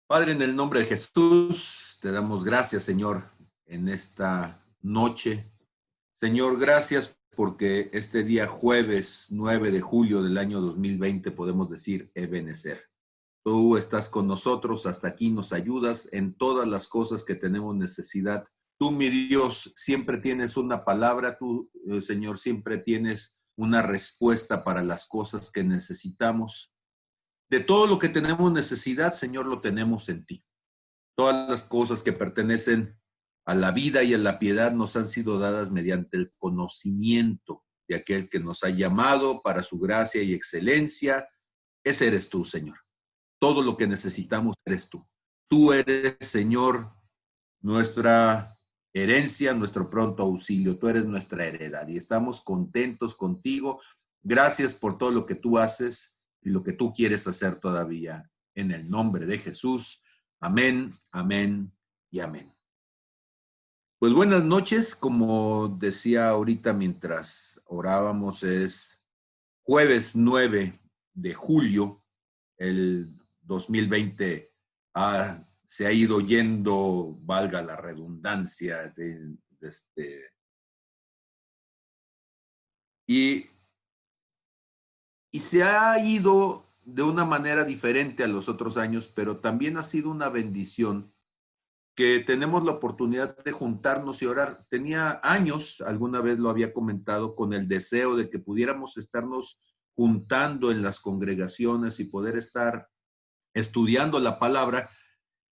Padre, en el nombre de Jesús, te damos gracias, Señor, en esta noche. Señor, gracias porque este día jueves 9 de julio del año 2020 podemos decir Ebenezer. Tú estás con nosotros, hasta aquí nos ayudas en todas las cosas que tenemos necesidad. Tú, mi Dios, siempre tienes una palabra, tú, Señor, siempre tienes una respuesta para las cosas que necesitamos. De todo lo que tenemos necesidad, Señor, lo tenemos en ti. Todas las cosas que pertenecen a la vida y a la piedad nos han sido dadas mediante el conocimiento de aquel que nos ha llamado para su gracia y excelencia. Ese eres tú, Señor. Todo lo que necesitamos eres tú. Tú eres, Señor, nuestra herencia, nuestro pronto auxilio. Tú eres nuestra heredad y estamos contentos contigo. Gracias por todo lo que tú haces y lo que tú quieres hacer todavía. En el nombre de Jesús. Amén, amén y amén. Pues buenas noches, como decía ahorita mientras orábamos, es jueves 9 de julio, el 2020 se ha ido yendo, valga la redundancia, y, y se ha ido de una manera diferente a los otros años, pero también ha sido una bendición que tenemos la oportunidad de juntarnos y orar. Tenía años, alguna vez lo había comentado, con el deseo de que pudiéramos estarnos juntando en las congregaciones y poder estar estudiando la palabra.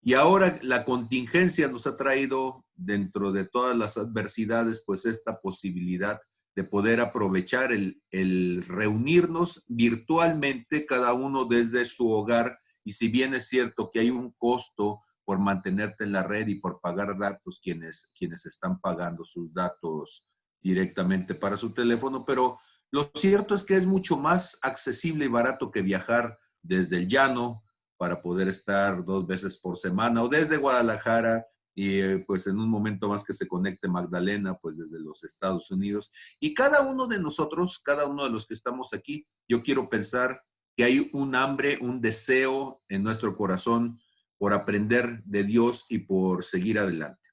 Y ahora la contingencia nos ha traído, dentro de todas las adversidades, pues esta posibilidad de poder aprovechar el reunirnos virtualmente, cada uno desde su hogar. Y si bien es cierto que hay un costo por mantenerte en la red y por pagar datos, quienes están pagando sus datos directamente para su teléfono, pero lo cierto es que es mucho más accesible y barato que viajar desde el llano para poder estar 2 veces por semana, o desde Guadalajara, y pues en un momento más que se conecte Magdalena, pues desde los Estados Unidos. Y cada uno de nosotros, cada uno de los que estamos aquí, yo quiero pensar que hay un hambre, un deseo en nuestro corazón por aprender de Dios y por seguir adelante.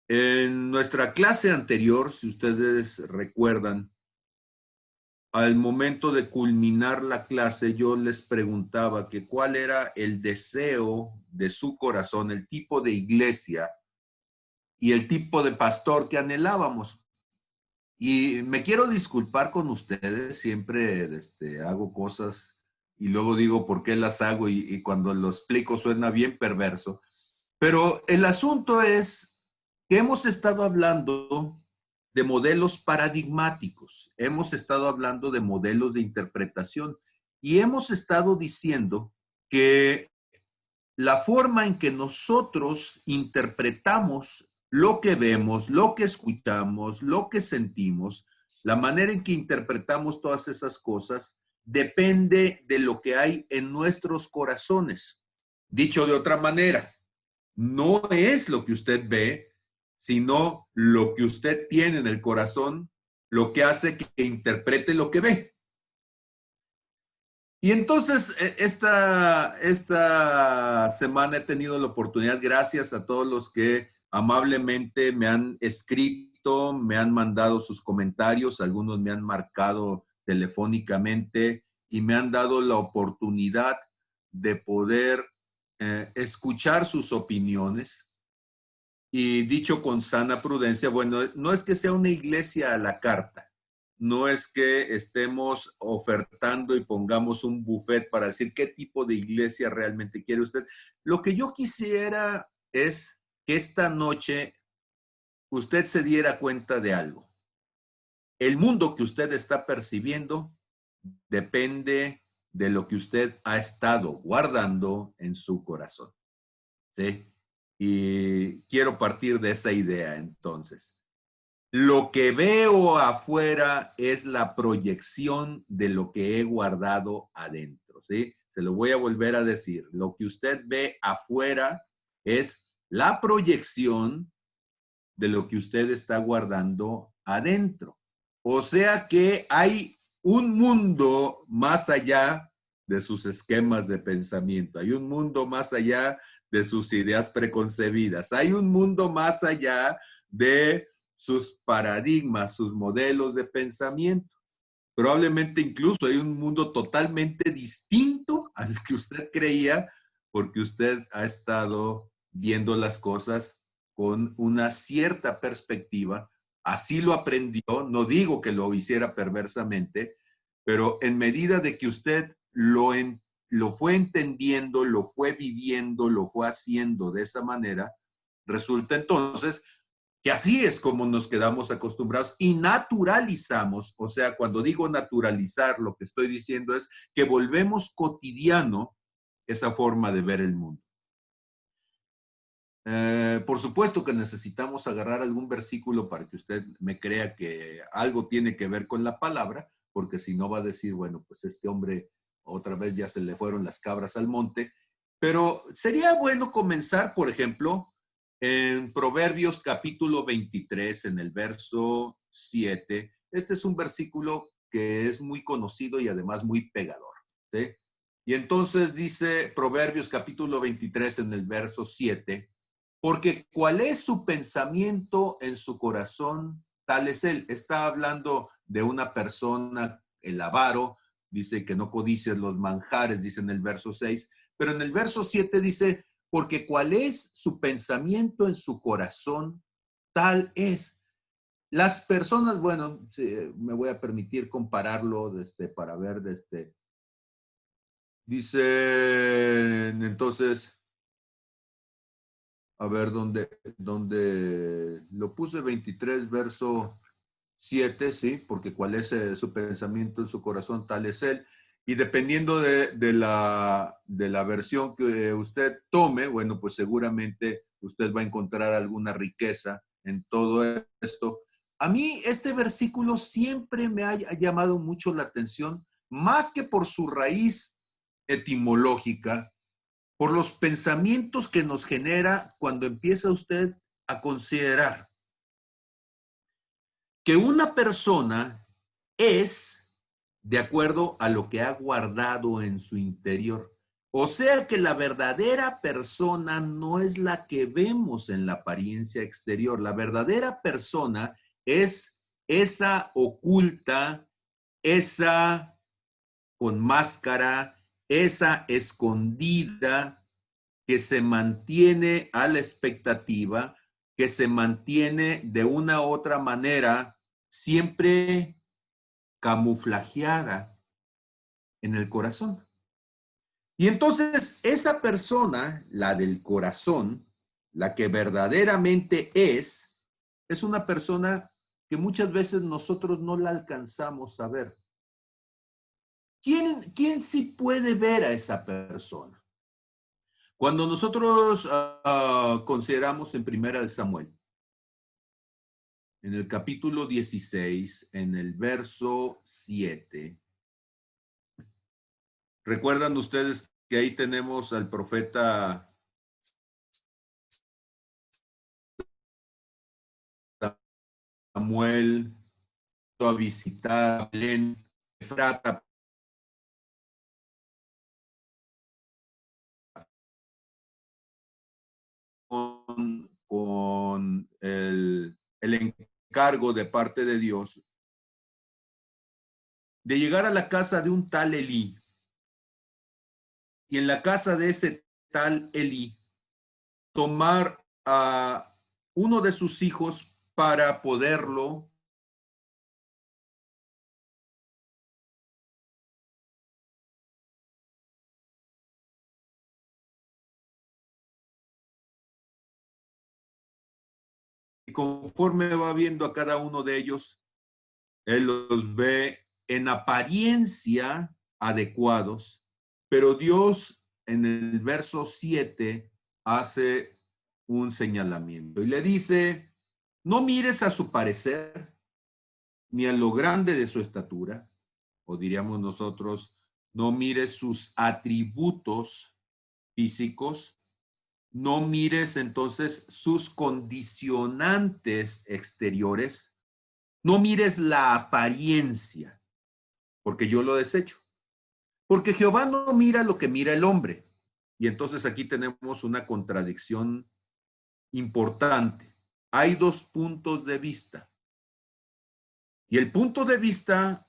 En nuestra clase anterior, si ustedes recuerdan, al momento de culminar la clase, yo les preguntaba que cuál era el deseo de su corazón, el tipo de iglesia y el tipo de pastor que anhelábamos. Y me quiero disculpar con ustedes, siempre hago cosas y luego digo por qué las hago y cuando lo explico suena bien perverso. Pero el asunto es que hemos estado hablando de modelos paradigmáticos, hemos estado hablando de modelos de interpretación y hemos estado diciendo que la forma en que nosotros interpretamos lo que vemos, lo que escuchamos, lo que sentimos, la manera en que interpretamos todas esas cosas, depende de lo que hay en nuestros corazones. Dicho de otra manera, no es lo que usted ve, sino lo que usted tiene en el corazón, lo que hace que interprete lo que ve. Y entonces, esta semana he tenido la oportunidad, gracias a todos los que amablemente me han escrito, me han mandado sus comentarios, algunos me han marcado telefónicamente y me han dado la oportunidad de poder escuchar sus opiniones. Y dicho con sana prudencia, bueno, no es que sea una iglesia a la carta, no es que estemos ofertando y pongamos un buffet para decir qué tipo de iglesia realmente quiere usted. Lo que yo quisiera es que esta noche usted se diera cuenta de algo. El mundo que usted está percibiendo depende de lo que usted ha estado guardando en su corazón. ¿Sí? Y quiero partir de esa idea entonces. Lo que veo afuera es la proyección de lo que he guardado adentro, ¿sí? Se lo voy a volver a decir. Lo que usted ve afuera es la proyección de lo que usted está guardando adentro. O sea que hay un mundo más allá de sus esquemas de pensamiento. Hay un mundo más allá de sus ideas preconcebidas. Hay un mundo más allá de sus paradigmas, sus modelos de pensamiento. Probablemente incluso hay un mundo totalmente distinto al que usted creía, porque usted ha estado viendo las cosas con una cierta perspectiva. Así lo aprendió, no digo que lo hiciera perversamente, pero en medida de que usted lo fue entendiendo, lo fue viviendo, lo fue haciendo de esa manera, resulta entonces que así es como nos quedamos acostumbrados y naturalizamos. O sea, cuando digo naturalizar, lo que estoy diciendo es que volvemos cotidiano esa forma de ver el mundo. Por supuesto que necesitamos agarrar algún versículo para que usted me crea que algo tiene que ver con la palabra, porque si no va a decir, bueno, pues este hombre otra vez ya se le fueron las cabras al monte. Pero sería bueno comenzar, por ejemplo, en Proverbios capítulo 23, en el verso 7. Este es un versículo que es muy conocido y además muy pegador, ¿sí? Y entonces dice Proverbios capítulo 23 en el verso 7, porque cuál es su pensamiento en su corazón, tal es él. Está hablando de una persona, el avaro, dice que no codicies los manjares, dice en el verso 6, pero en el verso 7 dice, porque cuál es su pensamiento en su corazón, tal es. Las personas, bueno, sí, me voy a permitir compararlo para ver, dicen entonces, a ver, ¿dónde lo puse? 23, verso 7, sí, porque cuál es su pensamiento en su corazón, tal es él. Y dependiendo de la versión que usted tome, bueno, pues seguramente usted va a encontrar alguna riqueza en todo esto. A mí este versículo siempre me ha llamado mucho la atención, más que por su raíz etimológica, por los pensamientos que nos genera cuando empieza usted a considerar que una persona es de acuerdo a lo que ha guardado en su interior. O sea que la verdadera persona no es la que vemos en la apariencia exterior. La verdadera persona es esa oculta, esa con máscara, esa escondida, que se mantiene a la expectativa, que se mantiene de una u otra manera, siempre camuflajeada en el corazón. Y entonces esa persona, la del corazón, la que verdaderamente es una persona que muchas veces nosotros no la alcanzamos a ver. ¿Quién sí puede ver a esa persona? Cuando nosotros consideramos en Primera de Samuel, en el capítulo 16, en el verso 7, ¿recuerdan ustedes que ahí tenemos al profeta Samuel a visitar a Belén, Efrata, con el encargo de parte de Dios de llegar a la casa de un tal Elí, y en la casa de ese tal Elí tomar a uno de sus hijos para poderlo y conforme va viendo a cada uno de ellos, él los ve en apariencia adecuados, pero Dios en el verso 7 hace un señalamiento y le dice, no mires a su parecer ni a lo grande de su estatura, o diríamos nosotros, no mires sus atributos físicos, no mires entonces sus condicionantes exteriores, no mires la apariencia, porque yo lo desecho. Porque Jehová no mira lo que mira el hombre. Y entonces aquí tenemos una contradicción importante. Hay dos puntos de vista. Y el punto de vista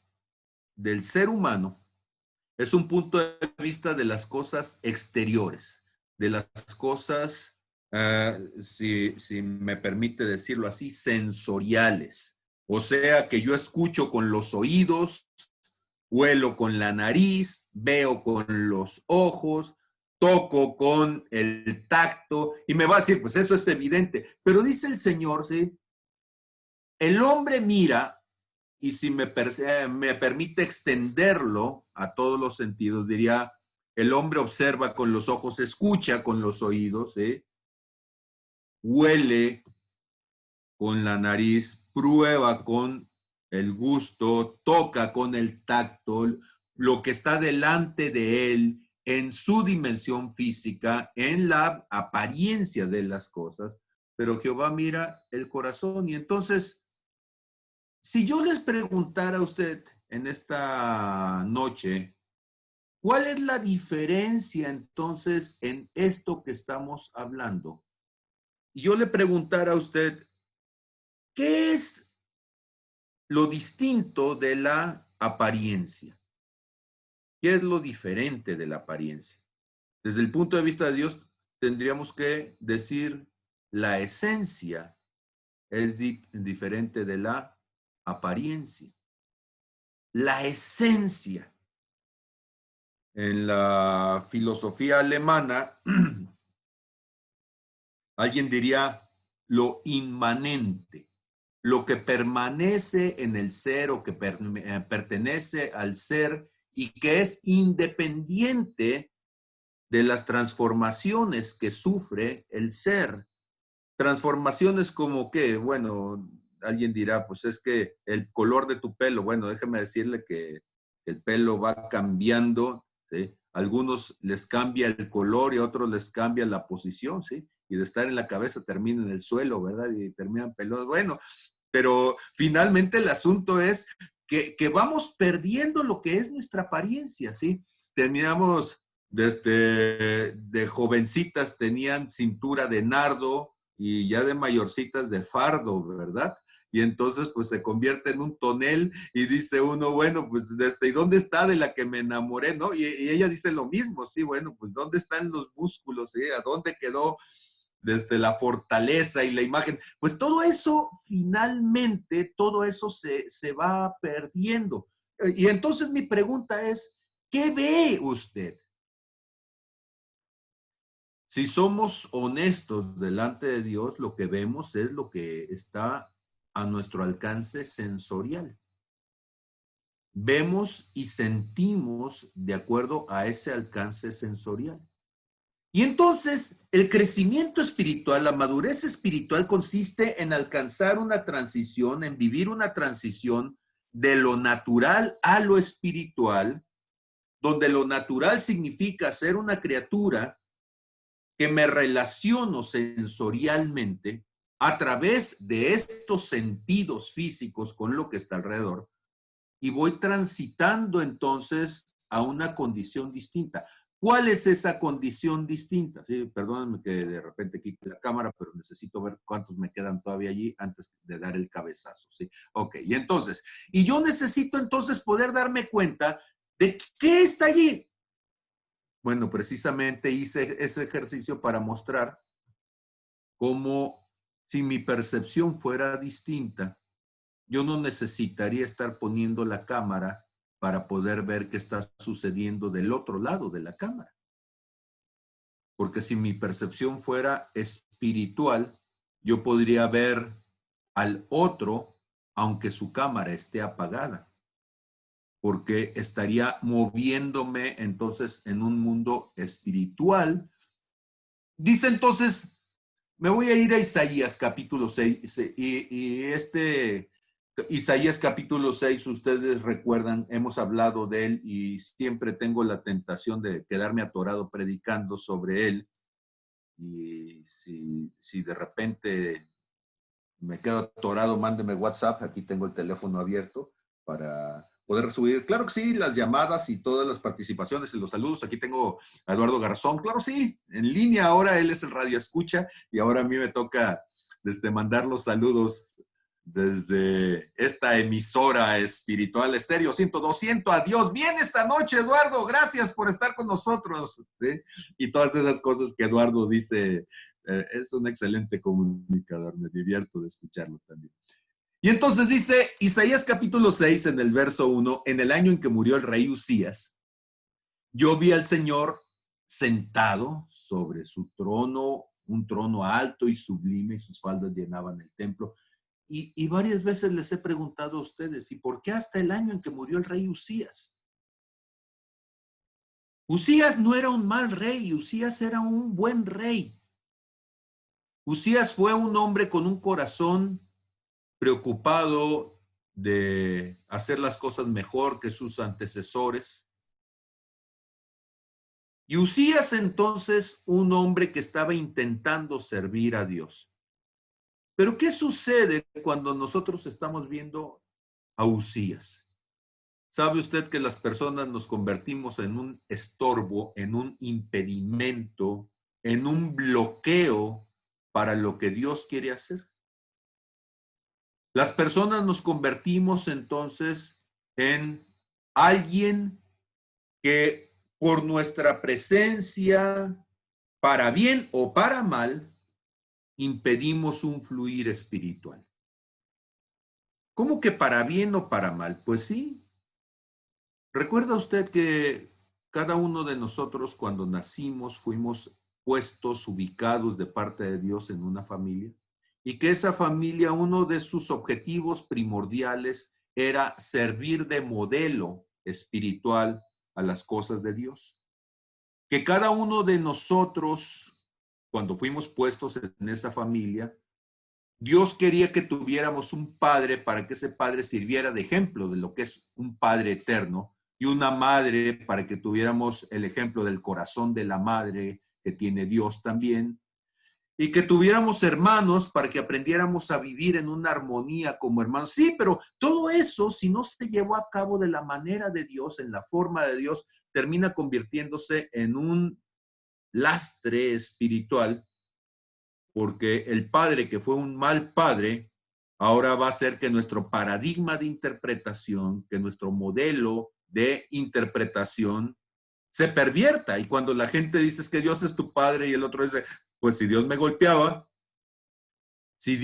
del ser humano es un punto de vista de las cosas exteriores, de las cosas, si me permite decirlo así, sensoriales. O sea, que yo escucho con los oídos, huelo con la nariz, veo con los ojos, toco con el tacto, y me va a decir, pues eso es evidente. Pero dice el Señor, ¿sí? El hombre mira, y si me permite extenderlo a todos los sentidos, diría, el hombre observa con los ojos, escucha con los oídos, ¿sí? Huele con la nariz, prueba con el gusto, toca con el tacto, lo que está delante de él en su dimensión física, en la apariencia de las cosas, pero Jehová mira el corazón. Y entonces, si yo les preguntara a usted en esta noche, ¿cuál es la diferencia entonces en esto que estamos hablando? Y yo le preguntara a usted, ¿qué es lo distinto de la apariencia? ¿Qué es lo diferente de la apariencia? Desde el punto de vista de Dios, tendríamos que decir la esencia es diferente de la apariencia. La esencia. En la filosofía alemana, alguien diría lo inmanente, lo que permanece en el ser o que pertenece al ser y que es independiente de las transformaciones que sufre el ser. Transformaciones como que, bueno, alguien dirá, pues es que el color de tu pelo, bueno, déjeme decirle que el pelo va cambiando, ¿sí? A algunos les cambia el color y a otros les cambia la posición, ¿sí? Y de estar en la cabeza termina en el suelo, ¿verdad? Y terminan peludos. Bueno, pero finalmente el asunto es que vamos perdiendo lo que es nuestra apariencia, ¿sí? Terminamos desde de jovencitas tenían cintura de nardo y ya de mayorcitas de fardo, ¿verdad? Y entonces pues se convierte en un tonel y dice uno, bueno, pues ¿y dónde está de la que me enamoré, no? Y ella dice lo mismo, sí, bueno, pues ¿dónde están los músculos? ¿Sí? ¿A dónde quedó desde la fortaleza y la imagen? Pues todo eso, finalmente, todo eso se va perdiendo. Y entonces mi pregunta es, ¿qué ve usted? Si somos honestos delante de Dios, lo que vemos es lo que está a nuestro alcance sensorial. Vemos y sentimos de acuerdo a ese alcance sensorial. Y entonces el crecimiento espiritual, la madurez espiritual consiste en alcanzar una transición, en vivir una transición de lo natural a lo espiritual, donde lo natural significa ser una criatura que me relaciono sensorialmente a través de estos sentidos físicos con lo que está alrededor y voy transitando entonces a una condición distinta. ¿Cuál es esa condición distinta? Sí, perdónenme que de repente quite la cámara, pero necesito ver cuántos me quedan todavía allí antes de dar el cabezazo. ¿Sí? Ok, y entonces, y yo necesito entonces poder darme cuenta de qué está allí. Bueno, precisamente hice ese ejercicio para mostrar cómo si mi percepción fuera distinta, yo no necesitaría estar poniendo la cámara para poder ver qué está sucediendo del otro lado de la cámara. Porque si mi percepción fuera espiritual, yo podría ver al otro aunque su cámara esté apagada, porque estaría moviéndome entonces en un mundo espiritual. Dice entonces, me voy a ir a Isaías capítulo 6 y Isaías capítulo 6, ustedes recuerdan, hemos hablado de él y siempre tengo la tentación de quedarme atorado predicando sobre él. Y si de repente me quedo atorado, mándeme WhatsApp, aquí tengo el teléfono abierto para poder subir. Claro que sí, las llamadas y todas las participaciones y los saludos. Aquí tengo a Eduardo Garzón. Claro sí, en línea ahora, él es el radio escucha y ahora a mí me toca mandar los saludos desde esta emisora espiritual Estéreo 100-200. Adiós, bien esta noche, Eduardo, gracias por estar con nosotros. ¿Sí? Y todas esas cosas que Eduardo dice, es un excelente comunicador, me divierto de escucharlo también. Y entonces dice Isaías capítulo 6 en el verso 1, en el año en que murió el rey Usías, yo vi al Señor sentado sobre su trono, un trono alto y sublime, y sus faldas llenaban el templo. Y varias veces les he preguntado a ustedes, ¿y por qué hasta el año en que murió el rey Usías? Usías no era un mal rey, Usías era un buen rey. Usías fue un hombre con un corazón preocupado de hacer las cosas mejor que sus antecesores. Y Usías entonces, un hombre que estaba intentando servir a Dios. Pero ¿qué sucede cuando nosotros estamos viendo a Usías? ¿Sabe usted que las personas nos convertimos en un estorbo, en un impedimento, en un bloqueo para lo que Dios quiere hacer? Las personas nos convertimos entonces en alguien que por nuestra presencia, para bien o para mal, impedimos un fluir espiritual. ¿Cómo que para bien o para mal? Pues sí. ¿Recuerda usted que cada uno de nosotros cuando nacimos fuimos puestos, ubicados de parte de Dios en una familia? Y que esa familia, uno de sus objetivos primordiales era servir de modelo espiritual a las cosas de Dios. Que cada uno de nosotros, cuando fuimos puestos en esa familia, Dios quería que tuviéramos un padre para que ese padre sirviera de ejemplo de lo que es un padre eterno y una madre para que tuviéramos el ejemplo del corazón de la madre que tiene Dios también y que tuviéramos hermanos para que aprendiéramos a vivir en una armonía como hermanos. Sí, pero todo eso, si no se llevó a cabo de la manera de Dios, en la forma de Dios, termina convirtiéndose en un lastre espiritual, porque el padre que fue un mal padre, ahora va a hacer que nuestro paradigma de interpretación, que nuestro modelo de interpretación se pervierta. Y cuando la gente dice que Dios es tu padre y el otro dice, pues si Dios me golpeaba, si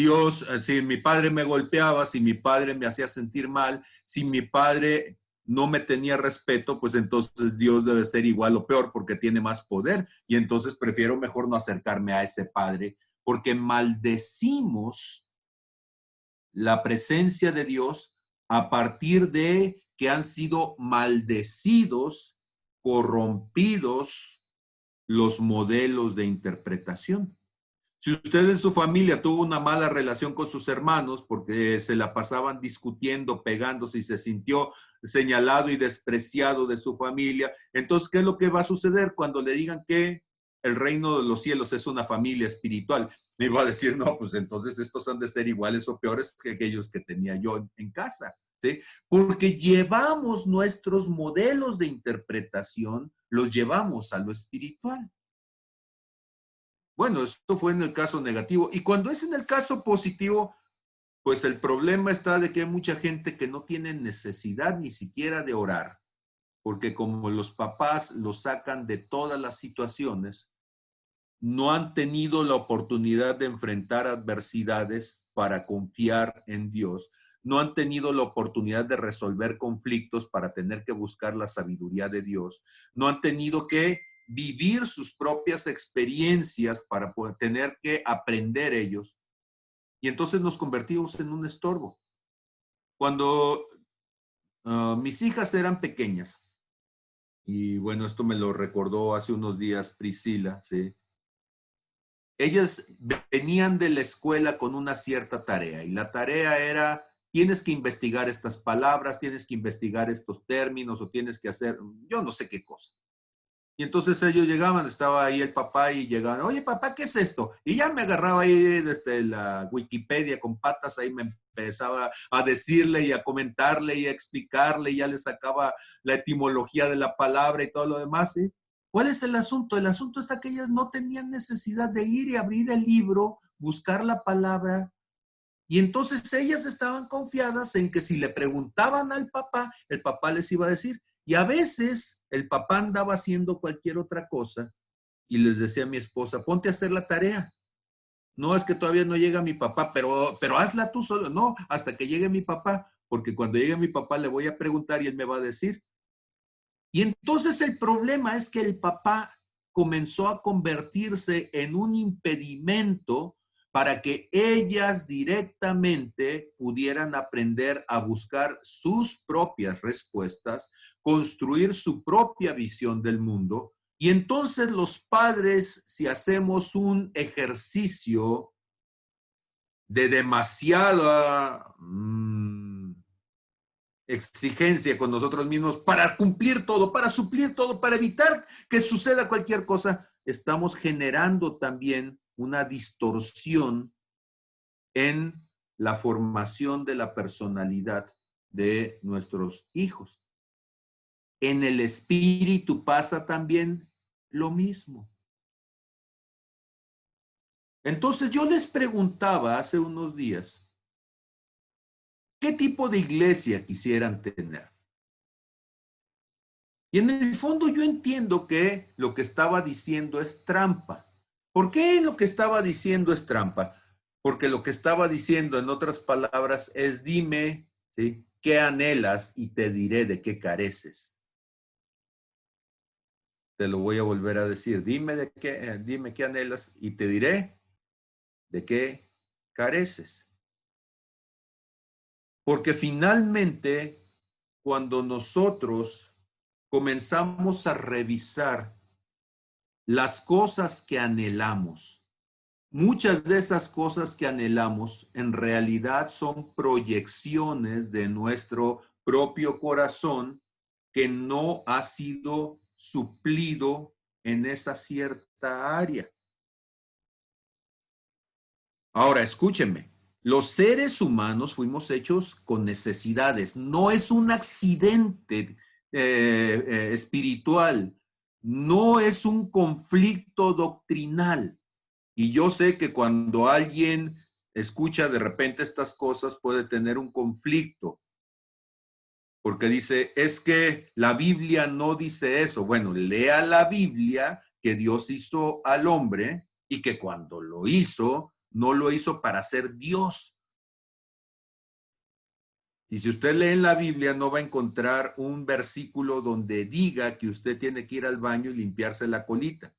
mi padre me golpeaba, si mi padre me hacía sentir mal, si mi padre no me tenía respeto, pues entonces Dios debe ser igual o peor porque tiene más poder. Y entonces prefiero mejor no acercarme a ese padre porque maldecimos la presencia de Dios a partir de que han sido maldecidos, corrompidos los modelos de interpretación. Si usted en su familia tuvo una mala relación con sus hermanos porque se la pasaban discutiendo, pegándose y se sintió señalado y despreciado de su familia, entonces, ¿qué es lo que va a suceder cuando le digan que el reino de los cielos es una familia espiritual? Me iba a decir, no, pues entonces estos han de ser iguales o peores que aquellos que tenía yo en casa, ¿sí? Porque llevamos nuestros modelos de interpretación, los llevamos a lo espiritual. Bueno, esto fue en el caso negativo. Y cuando es en el caso positivo, pues el problema está de que hay mucha gente que no tiene necesidad ni siquiera de orar, porque como los papás los sacan de todas las situaciones, no han tenido la oportunidad de enfrentar adversidades para confiar en Dios, no han tenido la oportunidad de resolver conflictos para tener que buscar la sabiduría de Dios, no han tenido que vivir sus propias experiencias para poder tener que aprender ellos. Y entonces nos convertimos en un estorbo. Cuando mis hijas eran pequeñas, y bueno, esto me lo recordó hace unos días Priscila, ¿sí? Ellas venían de la escuela con una cierta tarea y la tarea era, tienes que investigar estas palabras, tienes que investigar estos términos o tienes que hacer, yo no sé qué cosa. Y entonces ellos llegaban, estaba ahí el papá y llegaban, oye papá, ¿qué es esto? Y ya me agarraba ahí desde la Wikipedia con patas, ahí me empezaba a decirle y a comentarle y a explicarle, y ya le sacaba la etimología de la palabra y todo lo demás, ¿sí? ¿Cuál es el asunto? El asunto está que ellas no tenían necesidad de ir y abrir el libro, buscar la palabra, y entonces ellas estaban confiadas en que si le preguntaban al papá, el papá les iba a decir. Y a veces el papá andaba haciendo cualquier otra cosa y les decía a mi esposa, ponte a hacer la tarea. No, es que todavía no llega mi papá, pero hazla tú solo. No, hasta que llegue mi papá, porque cuando llegue mi papá le voy a preguntar y él me va a decir. Y entonces el problema es que el papá comenzó a convertirse en un impedimento para que ellas directamente pudieran aprender a buscar sus propias respuestas, construir su propia visión del mundo. Y entonces los padres, si hacemos un ejercicio de demasiada exigencia con nosotros mismos para cumplir todo, para suplir todo, para evitar que suceda cualquier cosa, estamos generando también una distorsión en la formación de la personalidad de nuestros hijos. En el espíritu pasa también lo mismo. Entonces yo les preguntaba hace unos días, ¿qué tipo de iglesia quisieran tener? Y en el fondo yo entiendo que lo que estaba diciendo es trampa. ¿Por qué lo que estaba diciendo es trampa? Porque lo que estaba diciendo, en otras palabras, es dime, ¿sí?, qué anhelas y te diré de qué careces. Te lo voy a volver a decir. Dime qué anhelas y te diré de qué careces. Porque finalmente, cuando nosotros comenzamos a revisar las cosas que anhelamos, muchas de esas cosas que anhelamos en realidad son proyecciones de nuestro propio corazón que no ha sido suplido en esa cierta área. Ahora, escúchenme. Los seres humanos fuimos hechos con necesidades. No es un accidente espiritual. No es un conflicto doctrinal. Y yo sé que cuando alguien escucha de repente estas cosas puede tener un conflicto, porque dice, es que la Biblia no dice eso. Bueno, lea la Biblia, que Dios hizo al hombre y que cuando lo hizo, no lo hizo para ser Dios. Y si usted lee en la Biblia, no va a encontrar un versículo donde diga que usted tiene que ir al baño y limpiarse la colita.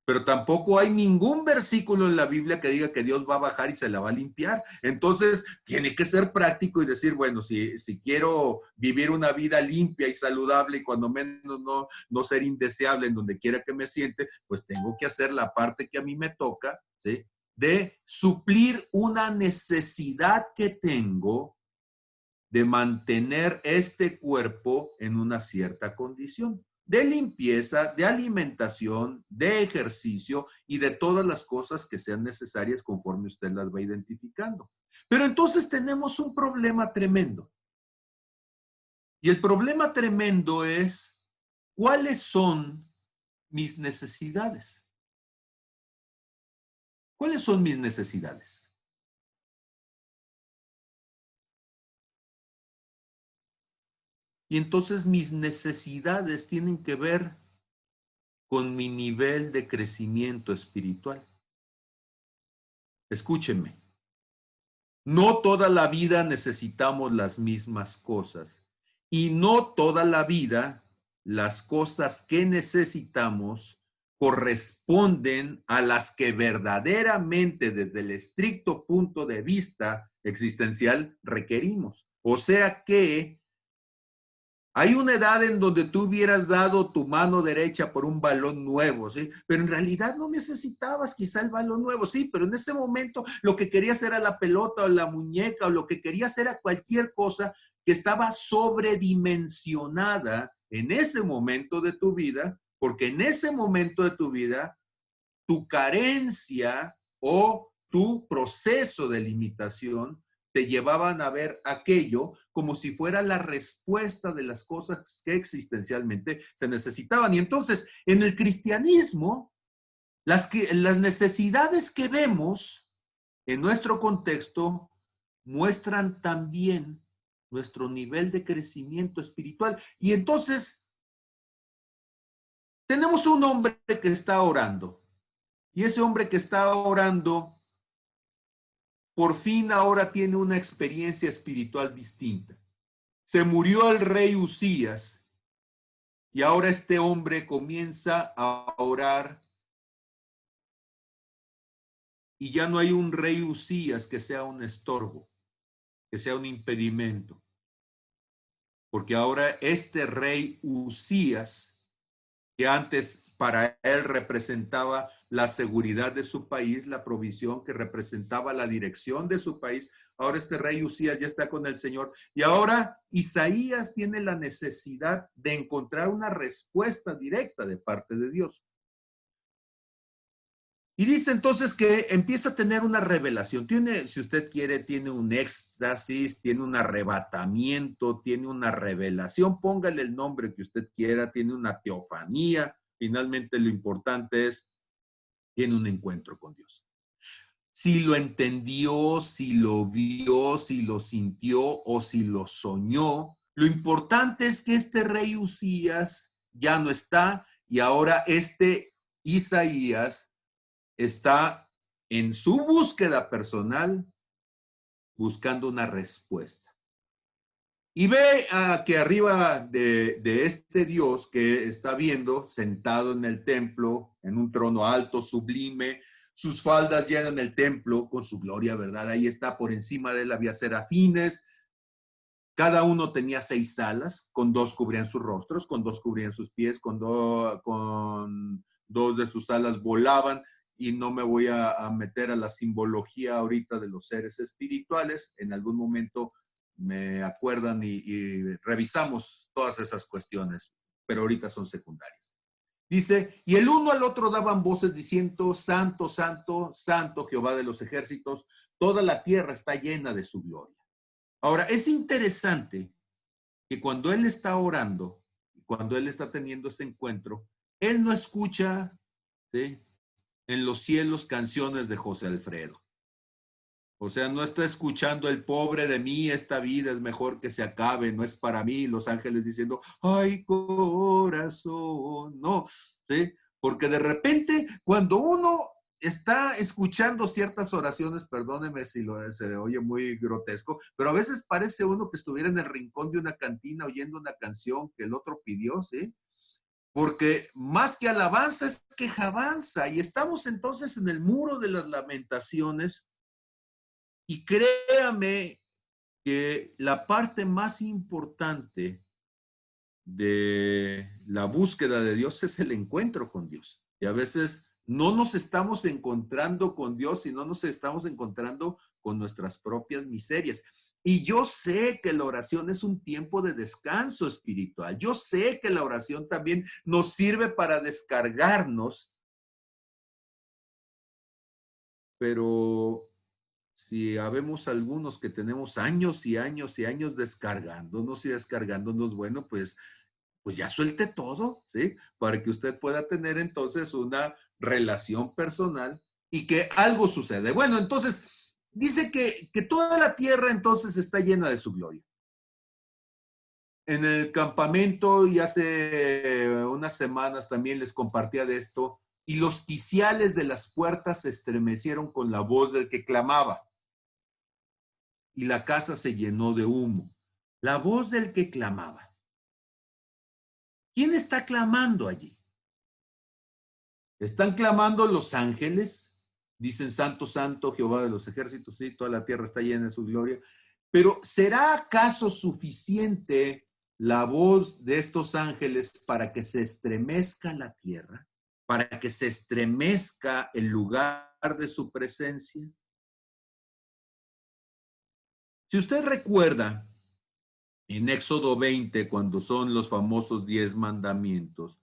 Pero tampoco hay ningún versículo en la Biblia que diga que Dios va a bajar y se la va a limpiar. Entonces, tiene que ser práctico y decir, bueno, si quiero vivir una vida limpia y saludable y cuando menos no ser indeseable en donde quiera que me siente, pues tengo que hacer la parte que a mí me toca, ¿sí?, de suplir una necesidad que tengo de mantener este cuerpo en una cierta condición de limpieza, de alimentación, de ejercicio y de todas las cosas que sean necesarias conforme usted las va identificando. Pero entonces tenemos un problema tremendo. Y el problema tremendo es, ¿cuáles son mis necesidades? ¿Cuáles son mis necesidades? Y entonces mis necesidades tienen que ver con mi nivel de crecimiento espiritual. Escúchenme, no toda la vida necesitamos las mismas cosas y no toda la vida las cosas que necesitamos corresponden a las que verdaderamente desde el estricto punto de vista existencial requerimos. O sea que hay una edad en donde tú hubieras dado tu mano derecha por un balón nuevo, ¿sí? Pero en realidad no necesitabas quizá el balón nuevo, sí, pero en ese momento lo que querías era la pelota o la muñeca o lo que querías era cualquier cosa que estaba sobredimensionada en ese momento de tu vida, porque en ese momento de tu vida tu carencia o tu proceso de limitación te llevaban a ver aquello como si fuera la respuesta de las cosas que existencialmente se necesitaban. Y entonces, en el cristianismo, las necesidades que vemos en nuestro contexto muestran también nuestro nivel de crecimiento espiritual. Y entonces, tenemos un hombre que está orando. Y ese hombre que está orando, por fin ahora tiene una experiencia espiritual distinta. Se murió el rey Usías y ahora este hombre comienza a orar y ya no hay un rey Usías que sea un estorbo, que sea un impedimento. Porque ahora este rey Usías, que antes para él representaba la seguridad de su país, la provisión, que representaba la dirección de su país, ahora este rey Usías ya está con el Señor. Y ahora Isaías tiene la necesidad de encontrar una respuesta directa de parte de Dios. Y dice entonces que empieza a tener una revelación. Tiene, si usted quiere, tiene un éxtasis, tiene un arrebatamiento, tiene una revelación. Póngale el nombre que usted quiera, tiene una teofanía. Finalmente lo importante es, tiene un encuentro con Dios. Si lo entendió, si lo vio, si lo sintió o si lo soñó, lo importante es que este rey Usías ya no está y ahora este Isaías está en su búsqueda personal buscando una respuesta. Y ve que arriba de este Dios que está viendo, sentado en el templo, en un trono alto, sublime, sus faldas llenan el templo con su gloria, ¿verdad? Ahí está, por encima de él había serafines, cada uno tenía 6 alas, con 2 cubrían sus rostros, con 2 cubrían sus pies, con 2 de sus alas volaban, y no me voy a meter a la simbología ahorita de los seres espirituales. En algún momento me acuerdan y revisamos todas esas cuestiones, pero ahorita son secundarias. Dice, y el uno al otro daban voces diciendo, Santo, Santo, Santo, Jehová de los ejércitos, toda la tierra está llena de su gloria. Ahora, es interesante que cuando él está orando, cuando él está teniendo ese encuentro, él no escucha, ¿sí?, en los cielos canciones de José Alfredo. O sea, no está escuchando el pobre de mí, esta vida es mejor que se acabe, no es para mí, los ángeles diciendo, ay, corazón, no, ¿sí? Porque de repente, cuando uno está escuchando ciertas oraciones, perdóneme si se oye muy grotesco, pero a veces parece uno que estuviera en el rincón de una cantina oyendo una canción que el otro pidió, ¿sí? Porque más que alabanza es quejabanza, y estamos entonces en el muro de las lamentaciones. Y créame que la parte más importante de la búsqueda de Dios es el encuentro con Dios. Y a veces no nos estamos encontrando con Dios y no nos estamos encontrando con nuestras propias miserias. Y yo sé que la oración es un tiempo de descanso espiritual. Yo sé que la oración también nos sirve para descargarnos, pero si habemos algunos que tenemos años y años y años descargándonos, bueno, pues ya suelte todo, ¿sí? Para que usted pueda tener entonces una relación personal y que algo sucede. Bueno, entonces dice que toda la tierra entonces está llena de su gloria. En el campamento y hace unas semanas también les compartía de esto, y los quiciales de las puertas se estremecieron con la voz del que clamaba, y la casa se llenó de humo. La voz del que clamaba. ¿Quién está clamando allí? ¿Están clamando los ángeles? Dicen, Santo, Santo, Jehová de los ejércitos, sí, toda la tierra está llena de su gloria. Pero ¿será acaso suficiente la voz de estos ángeles para que se estremezca la tierra? ¿Para que se estremezca el lugar de su presencia? Si usted recuerda, en Éxodo 20, cuando son los famosos 10 mandamientos,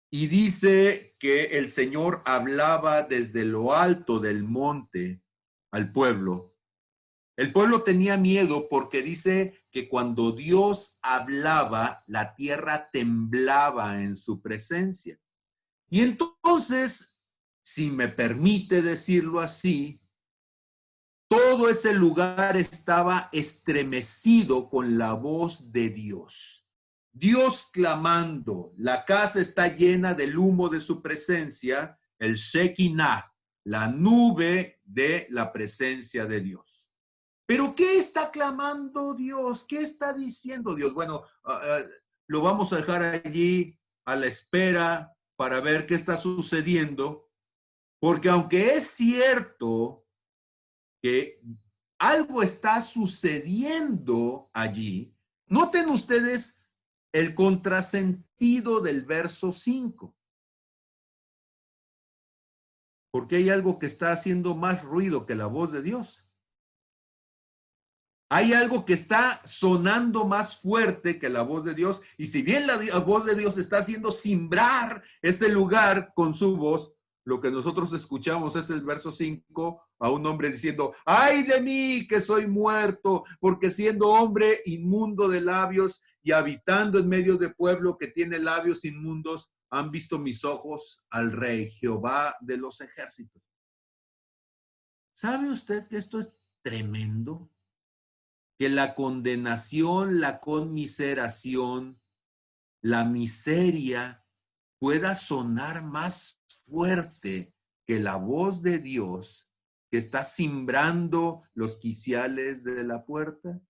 y dice que el Señor hablaba desde lo alto del monte al pueblo, El pueblo tenía miedo porque dice que cuando Dios hablaba, la tierra temblaba en su presencia. Y entonces, si me permite decirlo así, todo ese lugar estaba estremecido con la voz de Dios. Dios clamando, la casa está llena del humo de su presencia, el Shekinah, la nube de la presencia de Dios. Pero ¿qué está clamando Dios? ¿Qué está diciendo Dios? Bueno, lo vamos a dejar allí a la espera para ver qué está sucediendo, porque aunque es cierto que algo está sucediendo allí, noten ustedes el contrasentido del verso 5, porque hay algo que está haciendo más ruido que la voz de Dios. Hay algo que está sonando más fuerte que la voz de Dios, y si bien la voz de Dios está haciendo cimbrar ese lugar con su voz, lo que nosotros escuchamos es el verso 5, a un hombre diciendo, ¡ay de mí que soy muerto! Porque siendo hombre inmundo de labios y habitando en medio de pueblo que tiene labios inmundos, han visto mis ojos al Rey, Jehová de los ejércitos. ¿Sabe usted que esto es tremendo? Que la condenación, la conmiseración, la miseria pueda sonar más fuerte que la voz de Dios que está cimbrando los quiciales de la puerta.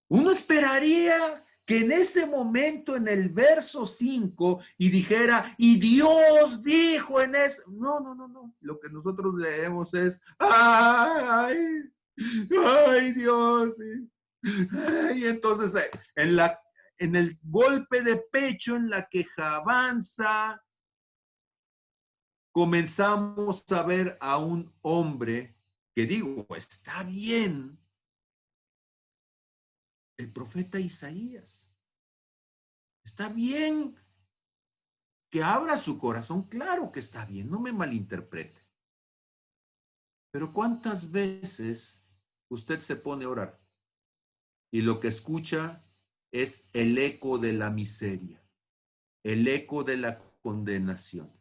Uno esperaría que en ese momento, en el verso 5, y dijera, y Dios dijo en eso. No, no, no, no. Lo que nosotros leemos es, ¡ay! ¡Ay, Dios! Y entonces, en el golpe de pecho, en la quejabanza, comenzamos a ver a un hombre que digo, está bien, el profeta Isaías. Está bien que abra su corazón, claro que está bien, no me malinterprete. Pero ¿cuántas veces usted se pone a orar y lo que escucha es el eco de la miseria, el eco de la condenación?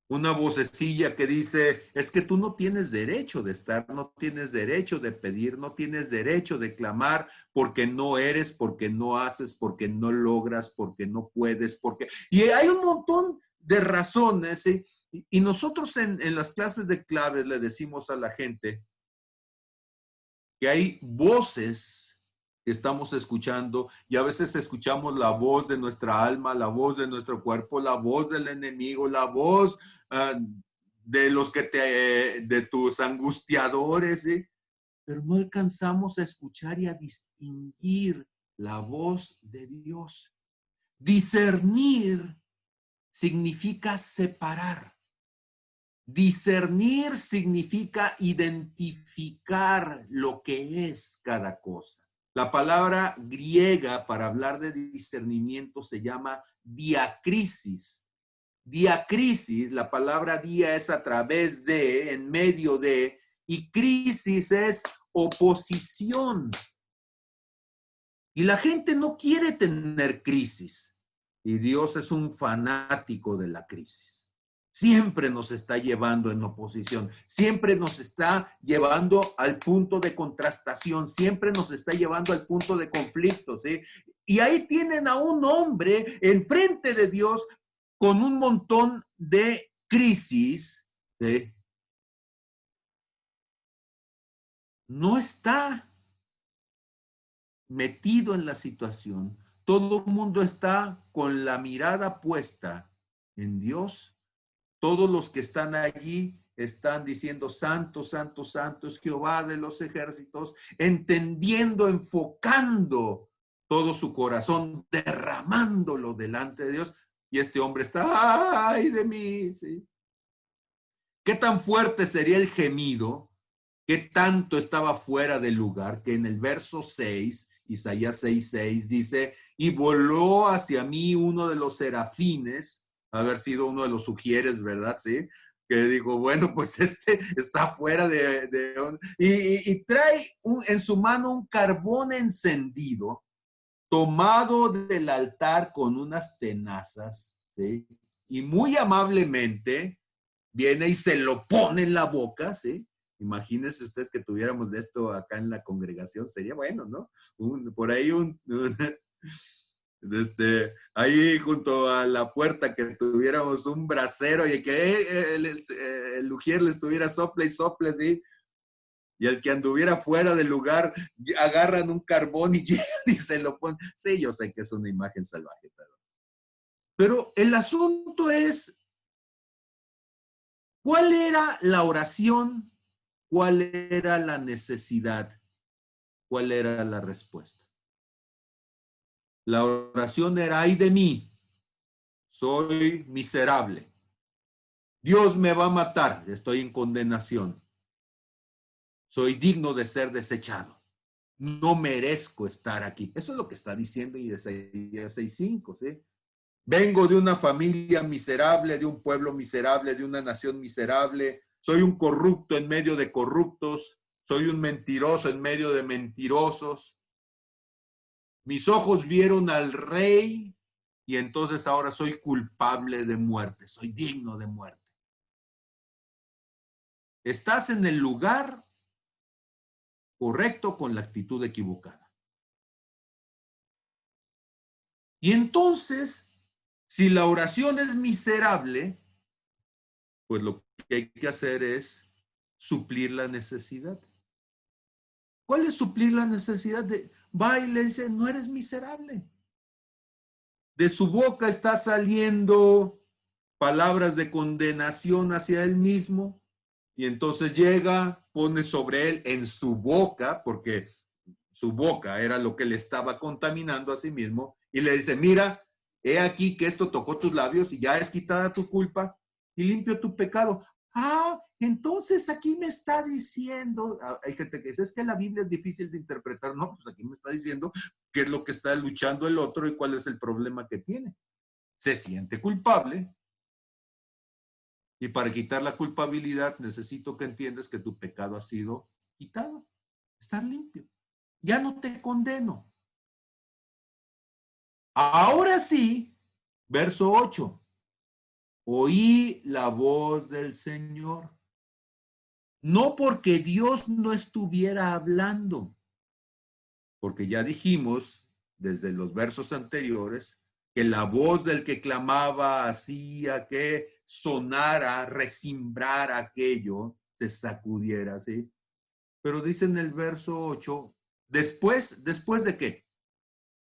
Una vocecilla que dice, es que tú no tienes derecho de estar, no tienes derecho de pedir, no tienes derecho de clamar porque no eres, porque no haces, porque no logras, porque no puedes, porque... Y hay un montón de razones, ¿sí? Y nosotros en las clases de claves le decimos a la gente que hay voces que estamos escuchando y a veces escuchamos la voz de nuestra alma, la voz de nuestro cuerpo, la voz del enemigo, la voz de los que de tus angustiadores, ¿sí? Pero no alcanzamos a escuchar y a distinguir la voz de Dios. Discernir significa separar. Discernir significa identificar lo que es cada cosa. La palabra griega para hablar de discernimiento se llama diacrisis. Diacrisis, la palabra dia es a través de, en medio de, y crisis es oposición. Y la gente no quiere tener crisis. Y Dios es un fanático de la crisis. Siempre nos está llevando en oposición, siempre nos está llevando al punto de contrastación, siempre nos está llevando al punto de conflicto, ¿sí? Y ahí tienen a un hombre enfrente de Dios con un montón de crisis, ¿sí? No está metido en la situación, todo el mundo está con la mirada puesta en Dios. Todos los que están allí están diciendo, santo, santo, santo es Jehová de los ejércitos, entendiendo, enfocando todo su corazón, derramándolo delante de Dios. Y este hombre está, ¡ay de mí! ¿Sí? ¿Qué tan fuerte sería el gemido? ¿Qué tanto estaba fuera del lugar? Que en el verso 6, Isaías 6:6 dice, y voló hacia mí uno de los serafines, haber sido uno de los sugieres, ¿verdad? Sí. que dijo, bueno, pues este está fuera y trae en su mano un carbón encendido, tomado del altar con unas tenazas, ¿sí? Y muy amablemente viene y se lo pone en la boca, ¿sí? Imagínese usted que tuviéramos de esto acá en la congregación, sería bueno, ¿no? Por ahí ahí junto a la puerta que tuviéramos un brasero y que el ujier le estuviera sople y sople, ¿sí? Y el que anduviera fuera del lugar, agarran un carbón y llegan y se lo ponen. Sí, yo sé que es una imagen salvaje, pero el asunto es, ¿cuál era la oración? ¿Cuál era la necesidad? ¿Cuál era la respuesta? La oración era, ay de mí, soy miserable. Dios me va a matar, estoy en condenación. Soy digno de ser desechado. No merezco estar aquí. Eso es lo que está diciendo Isaías 6:5, ¿sí? Vengo de una familia miserable, de un pueblo miserable, de una nación miserable. Soy un corrupto en medio de corruptos. Soy un mentiroso en medio de mentirosos. Mis ojos vieron al rey y entonces ahora soy culpable de muerte. Soy digno de muerte. Estás en el lugar correcto con la actitud equivocada. Y entonces, si la oración es miserable, pues lo que hay que hacer es suplir la necesidad. ¿Cuál es suplir la necesidad? Va y le dice, no eres miserable. De su boca está saliendo palabras de condenación hacia él mismo, y entonces llega, pone sobre él en su boca, porque su boca era lo que le estaba contaminando a sí mismo, y le dice, mira, he aquí que esto tocó tus labios y ya es quitada tu culpa y limpio tu pecado. Ah, entonces aquí me está diciendo, hay gente que dice, es que la Biblia es difícil de interpretar. No, pues aquí me está diciendo qué es lo que está luchando el otro y cuál es el problema que tiene. Se siente culpable, y para quitar la culpabilidad necesito que entiendas que tu pecado ha sido quitado. Estás limpio. Ya no te condeno. Ahora sí, verso 8. Oí la voz del Señor. No porque Dios no estuviera hablando, porque ya dijimos desde los versos anteriores que la voz del que clamaba hacía que sonara, resimbrara aquello, se sacudiera, ¿sí? Pero dice en el verso 8, ¿después de qué?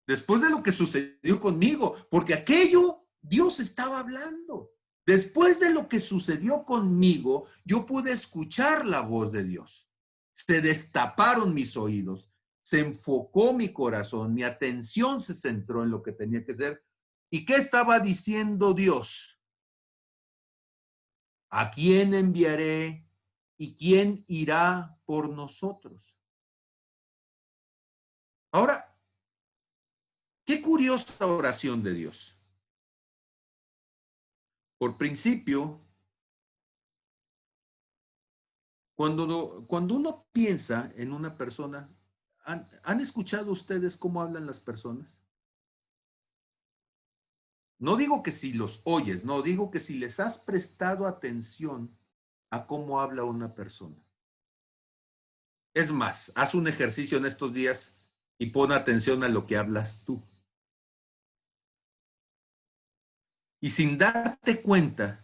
Después de lo que sucedió conmigo, porque aquello Dios estaba hablando. Después de lo que sucedió conmigo, yo pude escuchar la voz de Dios. Se destaparon mis oídos, se enfocó mi corazón, mi atención se centró en lo que tenía que ser. ¿Y qué estaba diciendo Dios? ¿A quién enviaré y quién irá por nosotros? Ahora, qué curiosa oración de Dios. Por principio, cuando uno piensa en una persona, ¿han escuchado ustedes cómo hablan las personas? No digo que si los oyes, no, digo que si les has prestado atención a cómo habla una persona. Es más, haz un ejercicio en estos días y pon atención a lo que hablas tú. Y sin darte cuenta,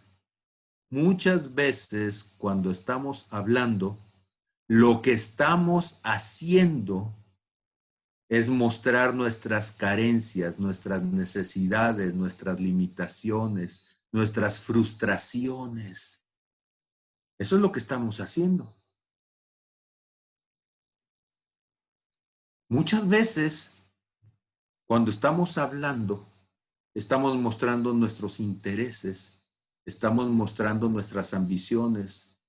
muchas veces cuando estamos hablando, lo que estamos haciendo es mostrar nuestras carencias, nuestras necesidades, nuestras limitaciones, nuestras frustraciones. Eso es lo que estamos haciendo. Muchas veces, cuando estamos hablando, estamos mostrando nuestros intereses, estamos mostrando nuestras ambiciones.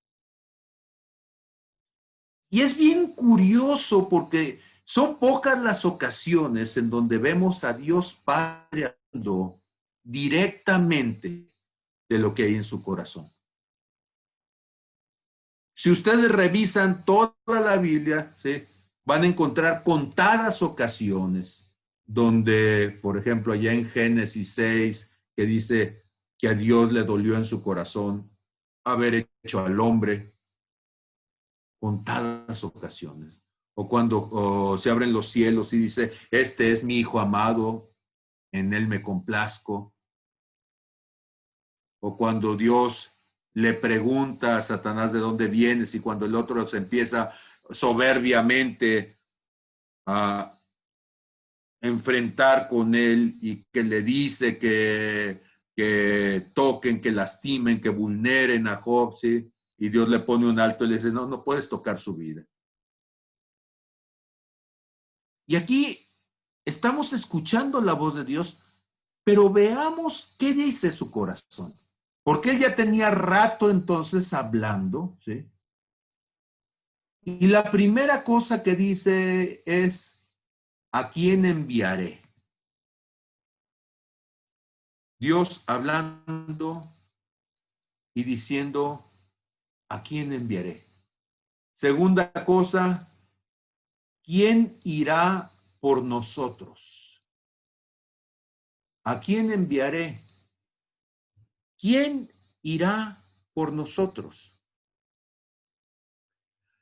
Y es bien curioso porque son pocas las ocasiones en donde vemos a Dios Padre hablando directamente de lo que hay en su corazón. Si ustedes revisan toda la Biblia, ¿sí?, van a encontrar contadas ocasiones donde, por ejemplo, allá en Génesis 6, que dice que a Dios le dolió en su corazón haber hecho al hombre, contadas ocasiones. O cuando se abren los cielos y dice, este es mi hijo amado, en él me complazco. O cuando Dios le pregunta a Satanás de dónde vienes, y cuando el otro se empieza soberbiamente a enfrentar con él y que le dice que toquen, que lastimen, que vulneren a Job, ¿sí? Y Dios le pone un alto y le dice, no, no puedes tocar su vida. Y aquí estamos escuchando la voz de Dios, pero veamos qué dice su corazón. Porque él ya tenía rato entonces hablando, ¿sí? Y la primera cosa que dice es, ¿a quién enviaré? Dios hablando y diciendo, ¿a quién enviaré? Segunda cosa, ¿quién irá por nosotros? ¿A quién enviaré? ¿Quién irá por nosotros?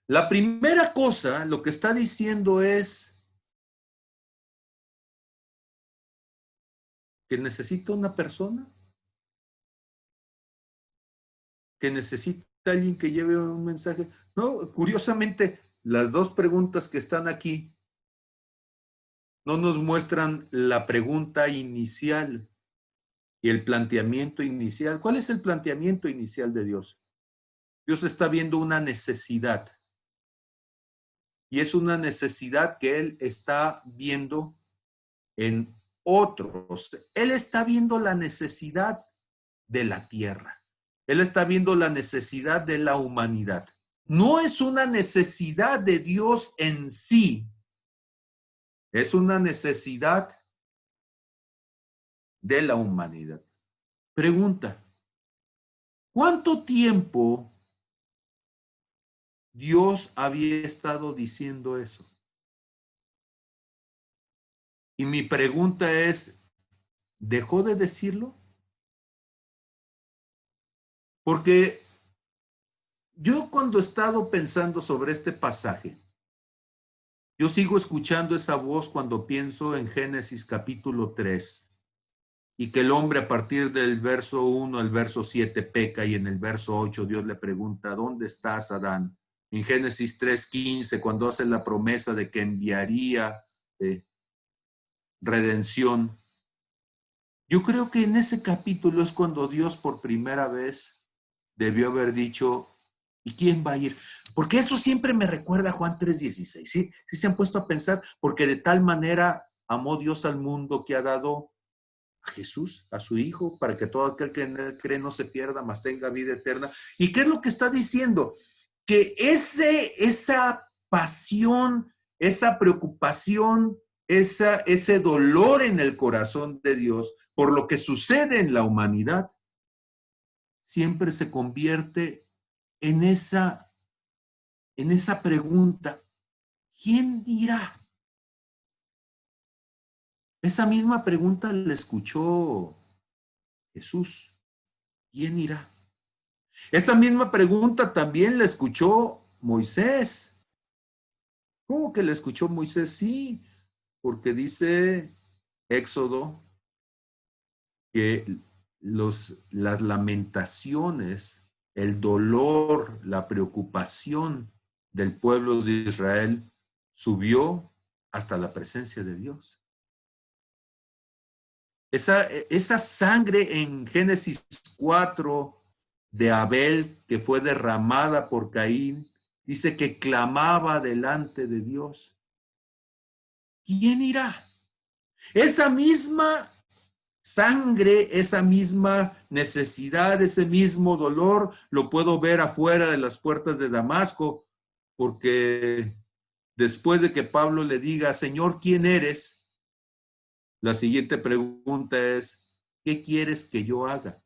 La primera cosa, lo que está diciendo es que necesita una persona, que necesita alguien que lleve un mensaje. No, curiosamente, las dos preguntas que están aquí no nos muestran la pregunta inicial y el planteamiento inicial. ¿Cuál es el planteamiento inicial de Dios? Dios está viendo una necesidad, y es una necesidad que Él está viendo en otros. Él está viendo la necesidad de la tierra. Él está viendo la necesidad de la humanidad. No es una necesidad de Dios en sí, es una necesidad de la humanidad. Pregunta, ¿cuánto tiempo Dios había estado diciendo eso? Y mi pregunta es, ¿dejó de decirlo? Porque yo cuando he estado pensando sobre este pasaje, yo sigo escuchando esa voz cuando pienso en Génesis capítulo 3, y que el hombre a partir del verso 1 al verso 7 peca, y en el verso 8 Dios le pregunta, ¿dónde estás, Adán? En Génesis 3:15, cuando hace la promesa de que enviaría redención, yo creo que en ese capítulo es cuando Dios por primera vez debió haber dicho, ¿y quién va a ir? Porque eso siempre me recuerda a Juan 3:16, ¿sí? Sí se han puesto a pensar, porque de tal manera amó Dios al mundo que ha dado a Jesús, a su Hijo, para que todo aquel que en él cree no se pierda, mas tenga vida eterna. ¿Y qué es lo que está diciendo? Que esa pasión, esa preocupación, ese dolor en el corazón de Dios por lo que sucede en la humanidad, siempre se convierte en esa pregunta, ¿quién dirá? Esa misma pregunta la escuchó Jesús, ¿quién irá? Esa misma pregunta también la escuchó Moisés. ¿Cómo que la escuchó Moisés? Sí, porque dice Éxodo que las lamentaciones, el dolor, la preocupación del pueblo de Israel subió hasta la presencia de Dios. Esa sangre en Génesis 4 de Abel que fue derramada por Caín, dice que clamaba delante de Dios. ¿Quién irá? Esa misma sangre, esa misma necesidad, ese mismo dolor, lo puedo ver afuera de las puertas de Damasco, porque después de que Pablo le diga, Señor, ¿quién eres? La siguiente pregunta es, ¿qué quieres que yo haga?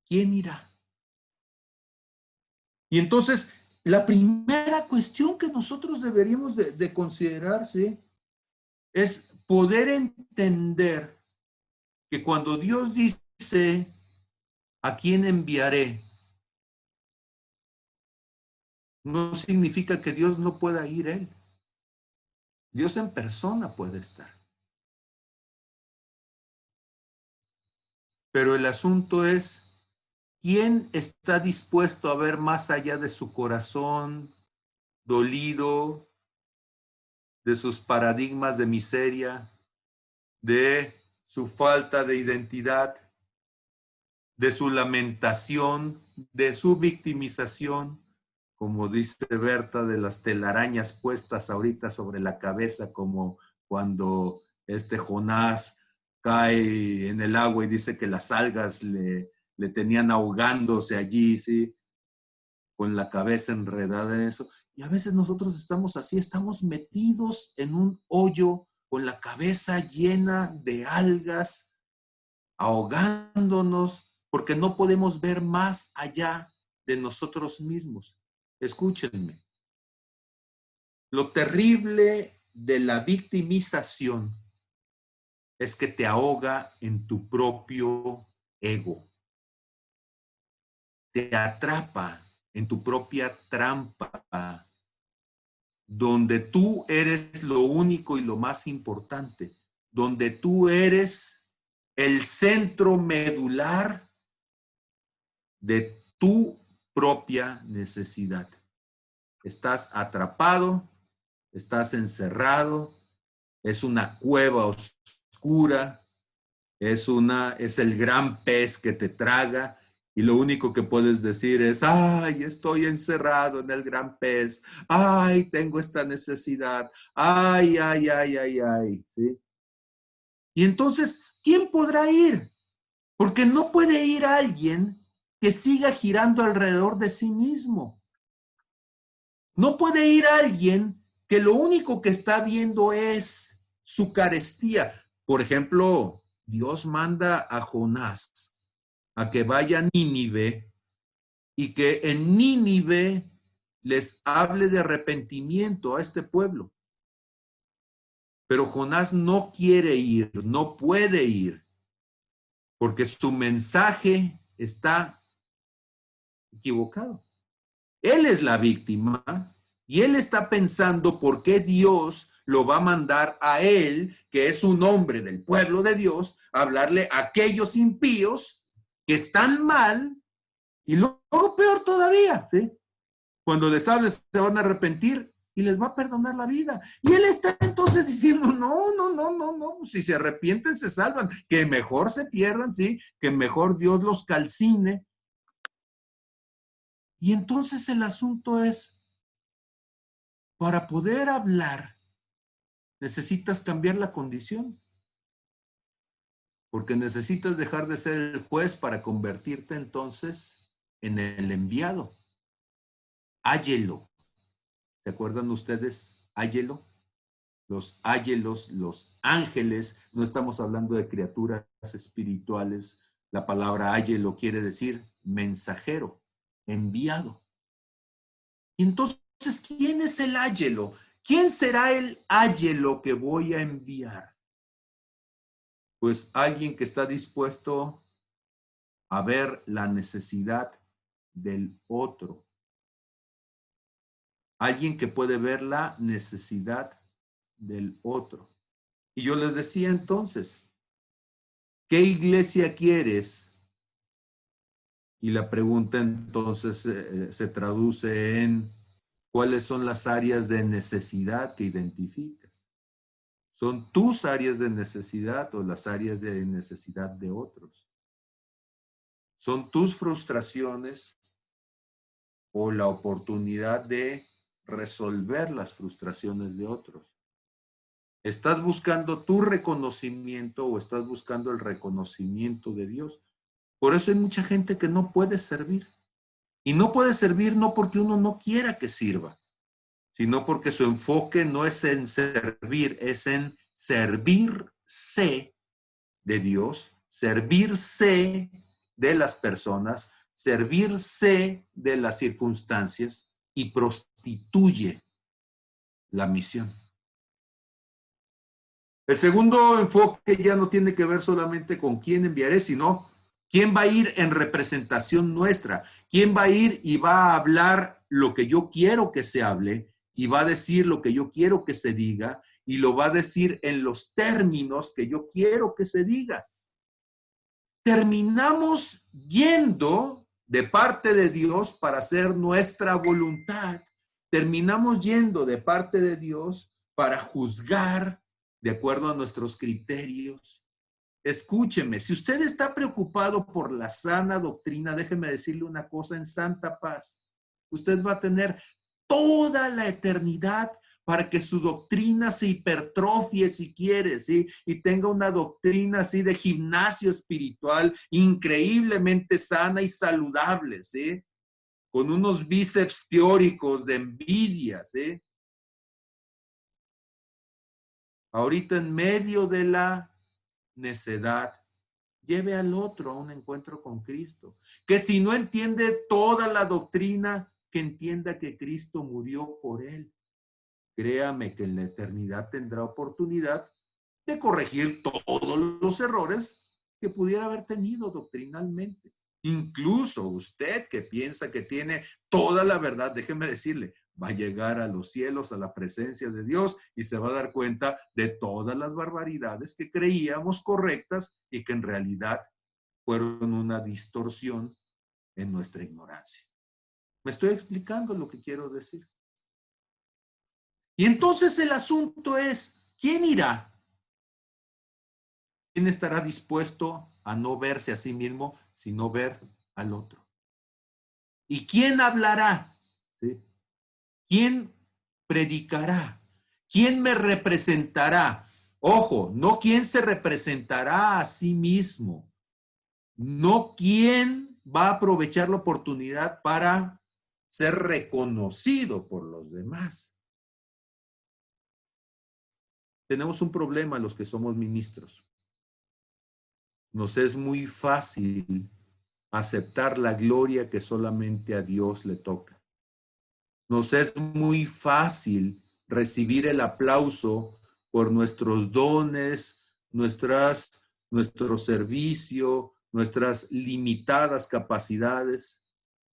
¿Quién irá? Y entonces, la primera cuestión que nosotros deberíamos de considerar, ¿sí?, es poder entender que cuando Dios dice, ¿a quién enviaré?, no significa que Dios no pueda ir él. Dios en persona puede estar. Pero el asunto es, ¿quién está dispuesto a ver más allá de su corazón dolido, de sus paradigmas de miseria, de su falta de identidad, de su lamentación, de su victimización, como dice Berta, de las telarañas puestas ahorita sobre la cabeza, como cuando Jonás cae en el agua y dice que las algas le tenían ahogándose allí, ¿sí?, con la cabeza enredada en eso. Y a veces nosotros estamos así, estamos metidos en un hoyo con la cabeza llena de algas, ahogándonos, porque no podemos ver más allá de nosotros mismos. Escúchenme, lo terrible de la victimización es que te ahoga en tu propio ego, te atrapa en tu propia trampa, donde tú eres lo único y lo más importante, donde tú eres el centro medular de tu propia necesidad. Estás atrapado, estás encerrado, es una cueva oscura, es el gran pez que te traga, y lo único que puedes decir es, ay, estoy encerrado en el gran pez, ay, tengo esta necesidad, ay, ay, ay, ay, ay, ¿sí? Y entonces, ¿quién podrá ir? Porque no puede ir alguien que siga girando alrededor de sí mismo. No puede ir alguien que lo único que está viendo es su carestía. Por ejemplo, Dios manda a Jonás a que vaya a Nínive y que en Nínive les hable de arrepentimiento a este pueblo. Pero Jonás no quiere ir, no puede ir, porque su mensaje está equivocado. Él es la víctima y él está pensando por qué Dios lo va a mandar a él, que es un hombre del pueblo de Dios, a hablarle a aquellos impíos que están mal, y luego peor todavía, ¿sí?, cuando les hables se van a arrepentir y les va a perdonar la vida. Y él está entonces diciendo, no, no, no, no, no, si se arrepienten se salvan, que mejor se pierdan, ¿sí?, que mejor Dios los calcine. Y entonces el asunto es, para poder hablar, necesitas cambiar la condición, porque necesitas dejar de ser el juez para convertirte entonces en el enviado. Áyelo. ¿Se acuerdan ustedes? Áyelo. Los áyelos, los ángeles, no estamos hablando de criaturas espirituales. La palabra áyelo quiere decir mensajero, enviado. Y entonces, ¿quién es el áyelo? ¿Quién será el áyelo que voy a enviar? Pues alguien que está dispuesto a ver la necesidad del otro. Alguien que puede ver la necesidad del otro. Y yo les decía entonces, ¿qué iglesia quieres? Y la pregunta entonces se traduce en ¿cuáles son las áreas de necesidad que identificas? ¿Son tus áreas de necesidad o las áreas de necesidad de otros? ¿Son tus frustraciones o la oportunidad de resolver las frustraciones de otros? ¿Estás buscando tu reconocimiento o estás buscando el reconocimiento de Dios? Por eso hay mucha gente que no puede servir. Y no puede servir no porque uno no quiera que sirva, sino porque su enfoque no es en servir, es en servirse de Dios, servirse de las personas, servirse de las circunstancias y prostituye la misión. El segundo enfoque ya no tiene que ver solamente con quién enviaré, sino quién va a ir en representación nuestra, quién va a ir y va a hablar lo que yo quiero que se hable y va a decir lo que yo quiero que se diga y lo va a decir en los términos que yo quiero que se diga. Terminamos yendo de parte de Dios para hacer nuestra voluntad. Terminamos yendo de parte de Dios para juzgar de acuerdo a nuestros criterios. Escúcheme, si usted está preocupado por la sana doctrina, déjeme decirle una cosa en santa paz. Usted va a tener toda la eternidad para que su doctrina se hipertrofie si quiere, ¿sí? Y tenga una doctrina así de gimnasio espiritual increíblemente sana y saludable, ¿sí? Con unos bíceps teóricos de envidia, ¿sí? Ahorita en medio de la necedad, lleve al otro a un encuentro con Cristo. Que si no entiende toda la doctrina, que entienda que Cristo murió por él. Créame que en la eternidad tendrá oportunidad de corregir todos los errores que pudiera haber tenido doctrinalmente. Incluso usted que piensa que tiene toda la verdad, déjeme decirle, va a llegar a los cielos, a la presencia de Dios y se va a dar cuenta de todas las barbaridades que creíamos correctas y que en realidad fueron una distorsión en nuestra ignorancia. ¿Me estoy explicando lo que quiero decir? Y entonces el asunto es, ¿quién irá? ¿Quién estará dispuesto a no verse a sí mismo, sino ver al otro? ¿Y quién hablará? ¿Sí? ¿Quién predicará? ¿Quién me representará? Ojo, no quién se representará a sí mismo, no quién va a aprovechar la oportunidad para ser reconocido por los demás. Tenemos un problema los que somos ministros. Nos es muy fácil aceptar la gloria que solamente a Dios le toca. Nos es muy fácil recibir el aplauso por nuestros dones, nuestro servicio, nuestras limitadas capacidades.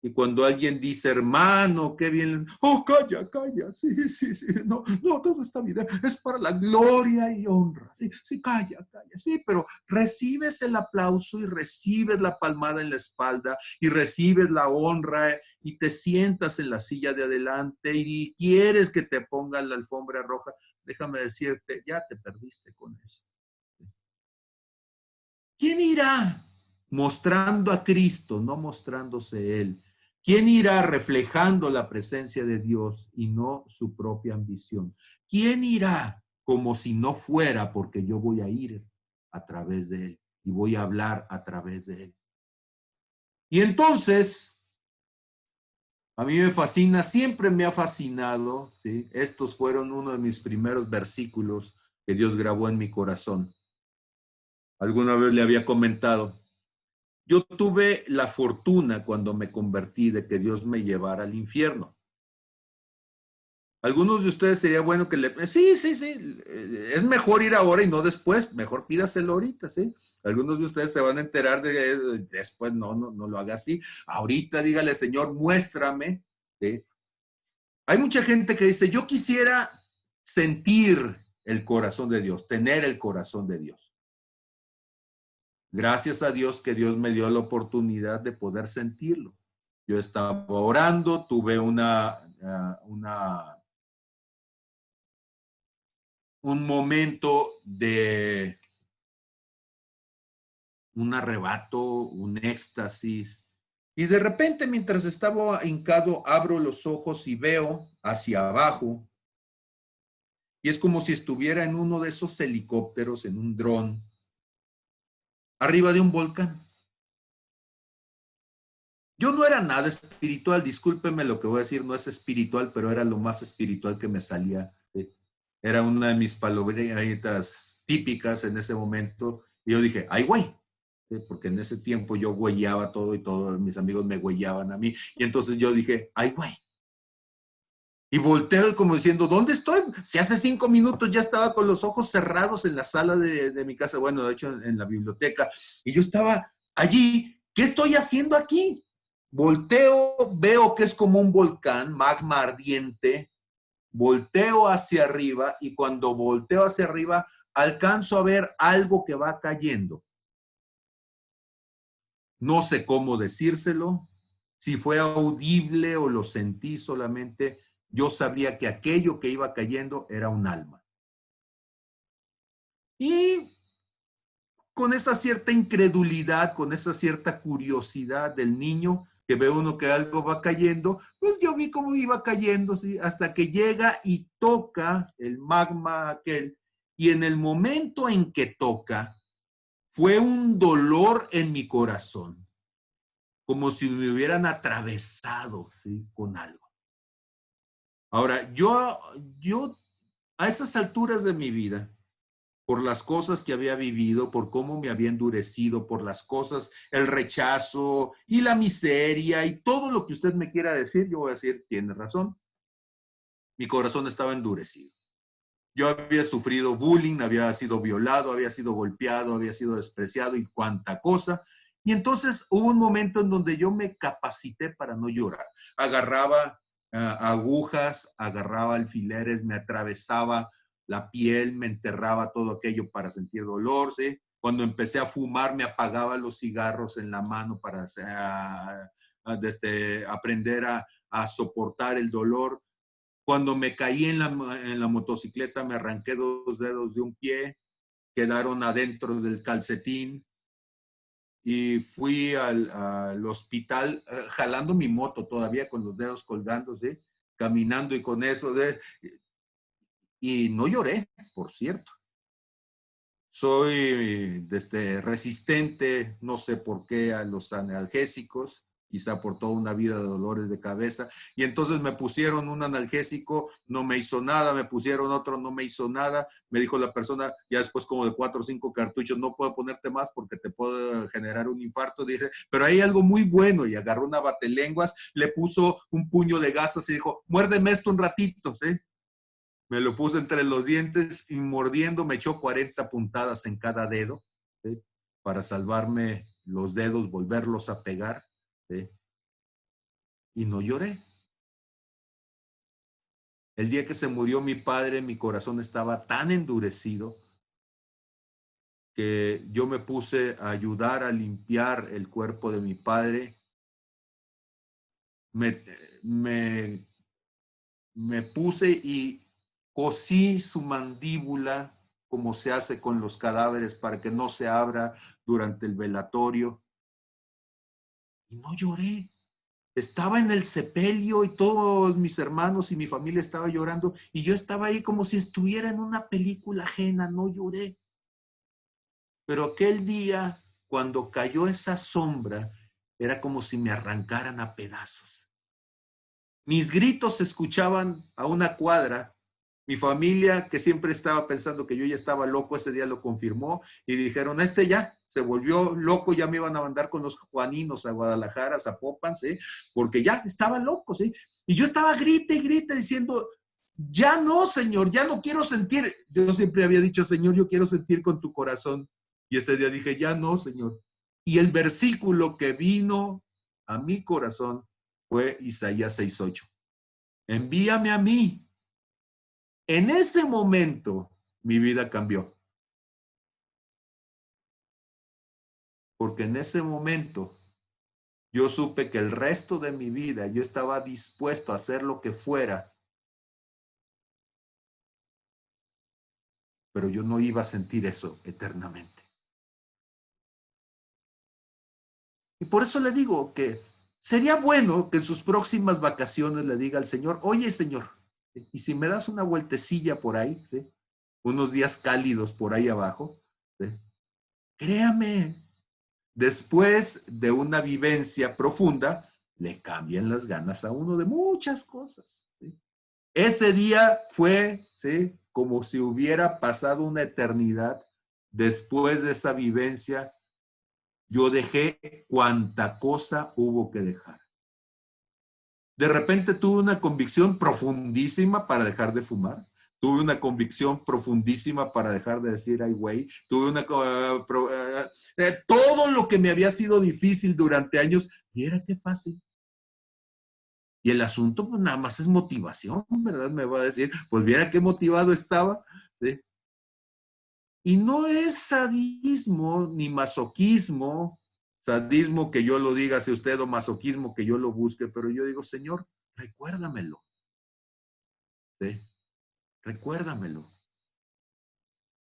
Y cuando alguien dice, hermano, qué bien, oh, calla, calla, sí, no, todo está bien, es para la gloria y honra, sí, calla, sí, pero recibes el aplauso y recibes la palmada en la espalda y recibes la honra y te sientas en la silla de adelante y quieres que te pongan la alfombra roja, déjame decirte, ya te perdiste con eso. ¿Quién irá mostrando a Cristo, no mostrándose Él? ¿Quién irá reflejando la presencia de Dios y no su propia ambición? ¿Quién irá como si no fuera porque yo voy a ir a través de Él y voy a hablar a través de Él? Y entonces, a mí me fascina, siempre me ha fascinado, ¿sí? Estos fueron uno de mis primeros versículos que Dios grabó en mi corazón. Alguna vez le había comentado, yo tuve la fortuna cuando me convertí de que Dios me llevara al infierno. Algunos de ustedes sería bueno que sí, es mejor ir ahora y no después, mejor pídaselo ahorita, ¿sí? Algunos de ustedes se van a enterar de después, no lo haga así. Ahorita dígale, Señor, muéstrame, ¿sí? Hay mucha gente que dice, yo quisiera sentir el corazón de Dios, tener el corazón de Dios. Gracias a Dios que Dios me dio la oportunidad de poder sentirlo. Yo estaba orando, tuve un momento de un arrebato, un éxtasis. Y de repente, mientras estaba hincado, abro los ojos y veo hacia abajo. Y es como si estuviera en uno de esos helicópteros, en un dron, arriba de un volcán. Yo no era nada espiritual, discúlpeme lo que voy a decir, no es espiritual, pero era lo más espiritual que me salía. Era una de mis palobritas típicas en ese momento. Y yo dije, ay, güey, ¿sí? Porque en ese tiempo yo güeyaba todo y todos mis amigos me güeyaban a mí. Y entonces yo dije, ay, güey. Y volteo como diciendo, ¿dónde estoy? Si hace 5 minutos ya estaba con los ojos cerrados en la sala de mi casa, bueno, de hecho en la biblioteca, y yo estaba allí, ¿qué estoy haciendo aquí? Volteo, veo que es como un volcán, magma ardiente, volteo hacia arriba y cuando volteo hacia arriba alcanzo a ver algo que va cayendo. No sé cómo decírselo, si fue audible o lo sentí solamente, yo sabía que aquello que iba cayendo era un alma. Y con esa cierta incredulidad, con esa cierta curiosidad del niño, que ve uno que algo va cayendo, pues yo vi cómo iba cayendo, ¿sí? Hasta que llega y toca el magma aquel, y en el momento en que toca, fue un dolor en mi corazón, como si me hubieran atravesado, ¿sí? Con algo. Ahora, yo a estas alturas de mi vida, por las cosas que había vivido, por cómo me había endurecido, por las cosas, el rechazo y la miseria y todo lo que usted me quiera decir, yo voy a decir, tiene razón. Mi corazón estaba endurecido. Yo había sufrido bullying, había sido violado, había sido golpeado, había sido despreciado y cuánta cosa. Y entonces hubo un momento en donde yo me capacité para no llorar. Agarraba agujas, agarraba alfileres, me atravesaba la piel, me enterraba todo aquello para sentir dolor, ¿sí? Cuando empecé a fumar, me apagaba los cigarros en la mano para aprender a soportar el dolor. Cuando me caí en la motocicleta, me arranqué 2 dedos de un pie, quedaron adentro del calcetín y fui al hospital jalando mi moto todavía con los dedos colgándose, caminando y con eso. Y no lloré, por cierto. Soy resistente, no sé por qué, a los analgésicos, quizá por toda una vida de dolores de cabeza. Y entonces me pusieron un analgésico, no me hizo nada, me pusieron otro, no me hizo nada. Me dijo la persona, ya después como de 4 o 5 cartuchos, no puedo ponerte más porque te puedo generar un infarto. Dice, pero hay algo muy bueno. Y agarró una batelenguas, le puso un puño de gasas y dijo, muérdeme esto un ratito, ¿sí? Me lo puse entre los dientes y mordiendo me echó 40 puntadas en cada dedo, ¿sí? Para salvarme los dedos, volverlos a pegar, ¿sí? Y no lloré. El día que se murió mi padre, mi corazón estaba tan endurecido que yo me puse a ayudar a limpiar el cuerpo de mi padre. Me, me, me puse y cosí su mandíbula como se hace con los cadáveres para que no se abra durante el velatorio. Y no lloré. Estaba en el sepelio y todos mis hermanos y mi familia estaba llorando y yo estaba ahí como si estuviera en una película ajena, no lloré. Pero aquel día, cuando cayó esa sombra, era como si me arrancaran a pedazos. Mis gritos se escuchaban a una cuadra. Mi familia, que siempre estaba pensando que yo ya estaba loco, ese día lo confirmó y dijeron, este ya se volvió loco, ya me iban a mandar con los juaninos a Guadalajara, a Zapopan, ¿sí? Porque ya estaba loco, ¿sí? Y yo estaba grite y grite diciendo, ya no, Señor, ya no quiero sentir. Yo siempre había dicho, Señor, yo quiero sentir con tu corazón. Y ese día dije, ya no, Señor. Y el versículo que vino a mi corazón fue Isaías 6:8. Envíame a mí. En ese momento mi vida cambió, porque en ese momento yo supe que el resto de mi vida yo estaba dispuesto a hacer lo que fuera, pero yo no iba a sentir eso eternamente. Y por eso le digo que sería bueno que en sus próximas vacaciones le diga al Señor, oye Señor, y si me das una vueltecilla por ahí, ¿sí? Unos días cálidos por ahí abajo, ¿sí? Créame, después de una vivencia profunda, le cambian las ganas a uno de muchas cosas, ¿sí? Ese día fue, ¿sí? Como si hubiera pasado una eternidad después de esa vivencia Yo dejé cuanta cosa hubo que dejar. De repente tuve una convicción profundísima para dejar de fumar. Tuve una convicción profundísima para dejar de decir, ay, güey. Tuve una... todo lo que me había sido difícil durante años, mira qué fácil. Y el asunto, pues nada más es motivación, ¿verdad? Me va a decir, pues viera qué motivado estaba. ¿Sí? Y no es sadismo ni masoquismo, sadismo que yo lo diga si usted o masoquismo que yo lo busque, pero yo digo, Señor, recuérdamelo. ¿Sí? Recuérdamelo.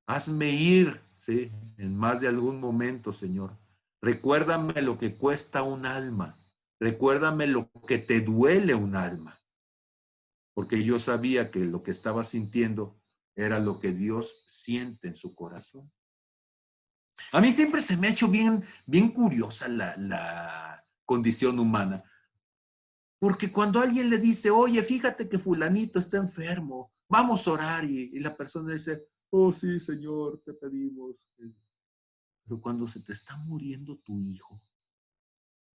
Hazme ir, ¿sí? En más de algún momento, Señor. Recuérdame lo que cuesta un alma. Recuérdame lo que te duele un alma. Porque yo sabía que lo que estaba sintiendo era lo que Dios siente en su corazón. A mí siempre se me ha hecho bien curiosa la condición humana. Porque cuando alguien le dice, oye, fíjate que fulanito está enfermo, vamos a orar, y la persona dice, oh sí, Señor, te pedimos. Pero cuando se te está muriendo tu hijo,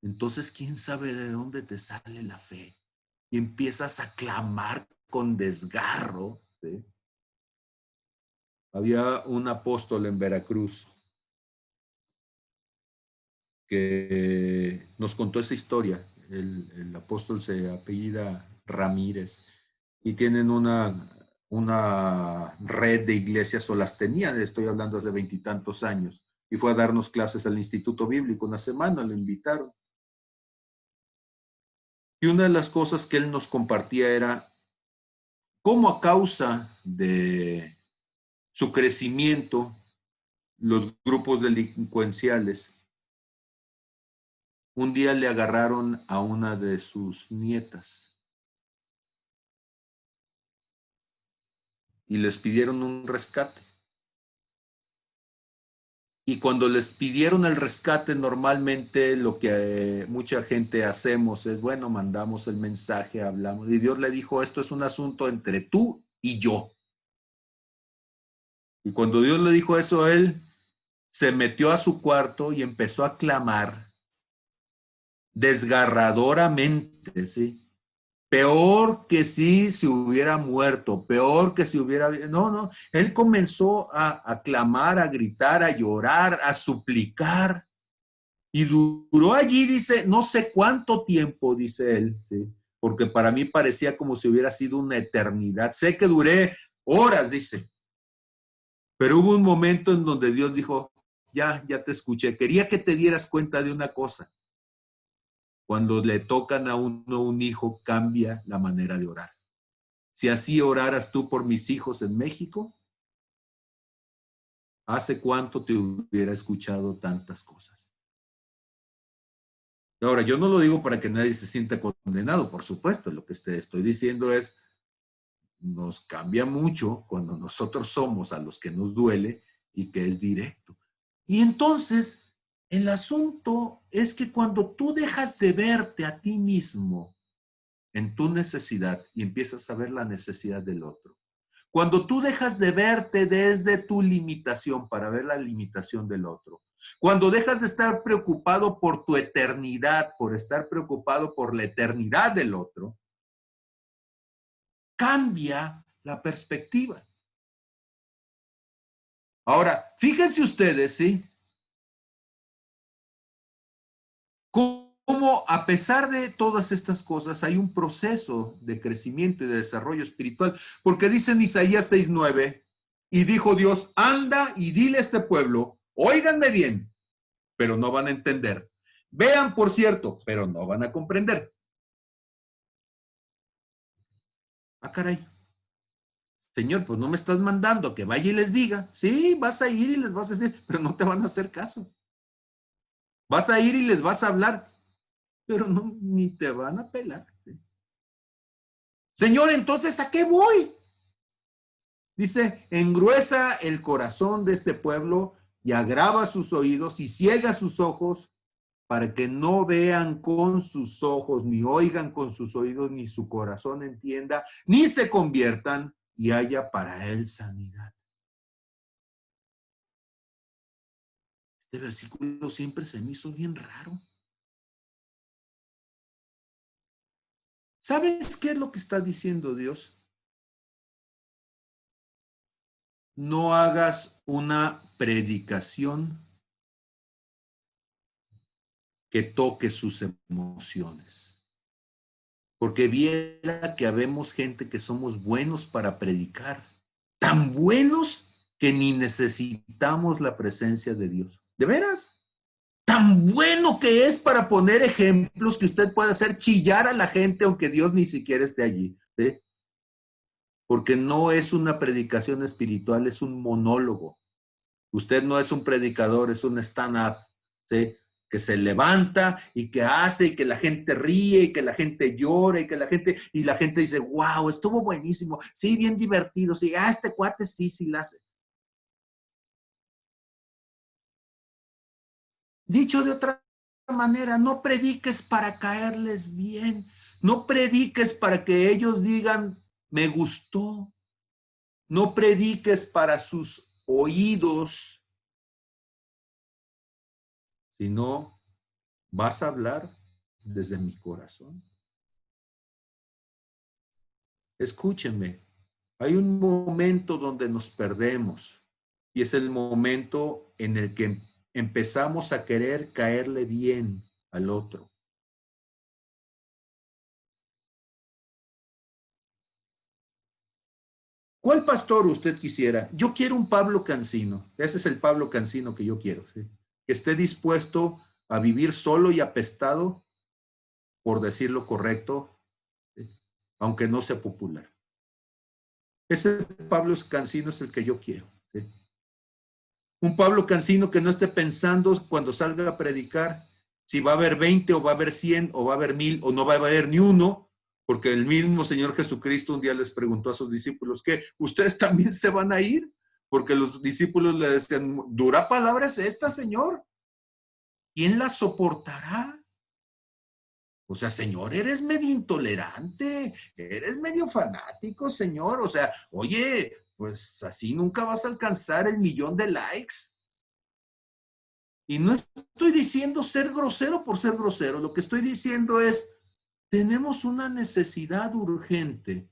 entonces quién sabe de dónde te sale la fe. Y empiezas a clamar con desgarro. ¿Sí? Había un apóstol en Veracruz que nos contó esa historia. El apóstol se apellida Ramírez y tienen una red de iglesias, o las tenían, estoy hablando hace 20 y tantos años, y fue a darnos clases al Instituto Bíblico una semana, lo invitaron. Y una de las cosas que él nos compartía era cómo a causa de su crecimiento, los grupos delincuenciales, un día le agarraron a una de sus nietas y les pidieron un rescate. Y cuando les pidieron el rescate, normalmente lo que mucha gente hacemos es, bueno, mandamos el mensaje, hablamos. Y Dios le dijo, esto es un asunto entre tú y yo. Y cuando Dios le dijo eso, él se metió a su cuarto y empezó a clamar desgarradoramente, ¿sí? Peor que si se hubiera muerto, peor que si hubiera... No, no, él comenzó a clamar, a gritar, a llorar, a suplicar. Y duró allí, dice, no sé cuánto tiempo, dice él, ¿sí? Porque para mí parecía como si hubiera sido una eternidad. Sé que duré horas, dice. Pero hubo un momento en donde Dios dijo, ya te escuché. Quería que te dieras cuenta de una cosa. Cuando le tocan a uno un hijo, cambia la manera de orar. Si así oraras tú por mis hijos en México, ¿hace cuánto te hubiera escuchado tantas cosas? Ahora, yo no lo digo para que nadie se sienta condenado, por supuesto. Lo que te estoy diciendo es, nos cambia mucho cuando nosotros somos a los que nos duele y que es directo. Y entonces, el asunto es que cuando tú dejas de verte a ti mismo en tu necesidad y empiezas a ver la necesidad del otro, cuando tú dejas de verte desde tu limitación para ver la limitación del otro, cuando dejas de estar preocupado por tu eternidad, por estar preocupado por la eternidad del otro, cambia la perspectiva. Ahora, fíjense ustedes, ¿sí? Cómo a pesar de todas estas cosas hay un proceso de crecimiento y de desarrollo espiritual, porque dice en Isaías 6:9, y dijo Dios, anda y dile a este pueblo, óiganme bien, pero no van a entender. Vean, por cierto, pero no van a comprender. Ah, caray. Señor, pues no me estás mandando que vaya y les diga. Sí, vas a ir y les vas a decir, pero no te van a hacer caso. Vas a ir y les vas a hablar, pero no, ni te van a pelar. ¿Sí? Señor, entonces, ¿a qué voy? Dice, engruesa el corazón de este pueblo y agrava sus oídos y ciega sus ojos para que no vean con sus ojos, ni oigan con sus oídos, ni su corazón entienda, ni se conviertan y haya para él sanidad. Este versículo siempre se me hizo bien raro. ¿Sabes qué es lo que está diciendo Dios? No hagas una predicación que toque sus emociones. Porque viera que habemos gente que somos buenos para predicar, tan buenos que ni necesitamos la presencia de Dios. ¿De veras? Tan bueno que es para poner ejemplos que usted puede hacer chillar a la gente aunque Dios ni siquiera esté allí. ¿Sí? Porque no es una predicación espiritual, es un monólogo. Usted no es un predicador, es un stand-up, ¿sí? Que se levanta y que hace y que la gente ríe y que la gente llora y que la gente dice, wow, estuvo buenísimo, sí, bien divertido, sí, este cuate sí la hace. Dicho de otra manera, no prediques para caerles bien, no prediques para que ellos digan, me gustó, no prediques para sus oídos, sino vas a hablar desde mi corazón. Escúchenme, hay un momento donde nos perdemos y es el momento en el que empezamos a querer caerle bien al otro. ¿Cuál pastor usted quisiera? Yo quiero un Pablo Cancino. Ese es el Pablo Cancino que yo quiero. ¿Sí? Que esté dispuesto a vivir solo y apestado por decir lo correcto, ¿sí? Aunque no sea popular. Ese Pablo Cancino es el que yo quiero. ¿Sí? Un Pablo Cancino que no esté pensando cuando salga a predicar si va a haber 20 o va a haber 100 o va a haber 1000 o no va a haber ni uno, porque el mismo Señor Jesucristo un día les preguntó a sus discípulos que ustedes también se van a ir, porque los discípulos le decían, dura palabra es esta, Señor, ¿quién la soportará? O sea, Señor, eres medio intolerante, eres medio fanático, Señor. O sea, oye, pues así nunca vas a alcanzar el 1,000,000 de likes. Y no estoy diciendo ser grosero por ser grosero. Lo que estoy diciendo es, tenemos una necesidad urgente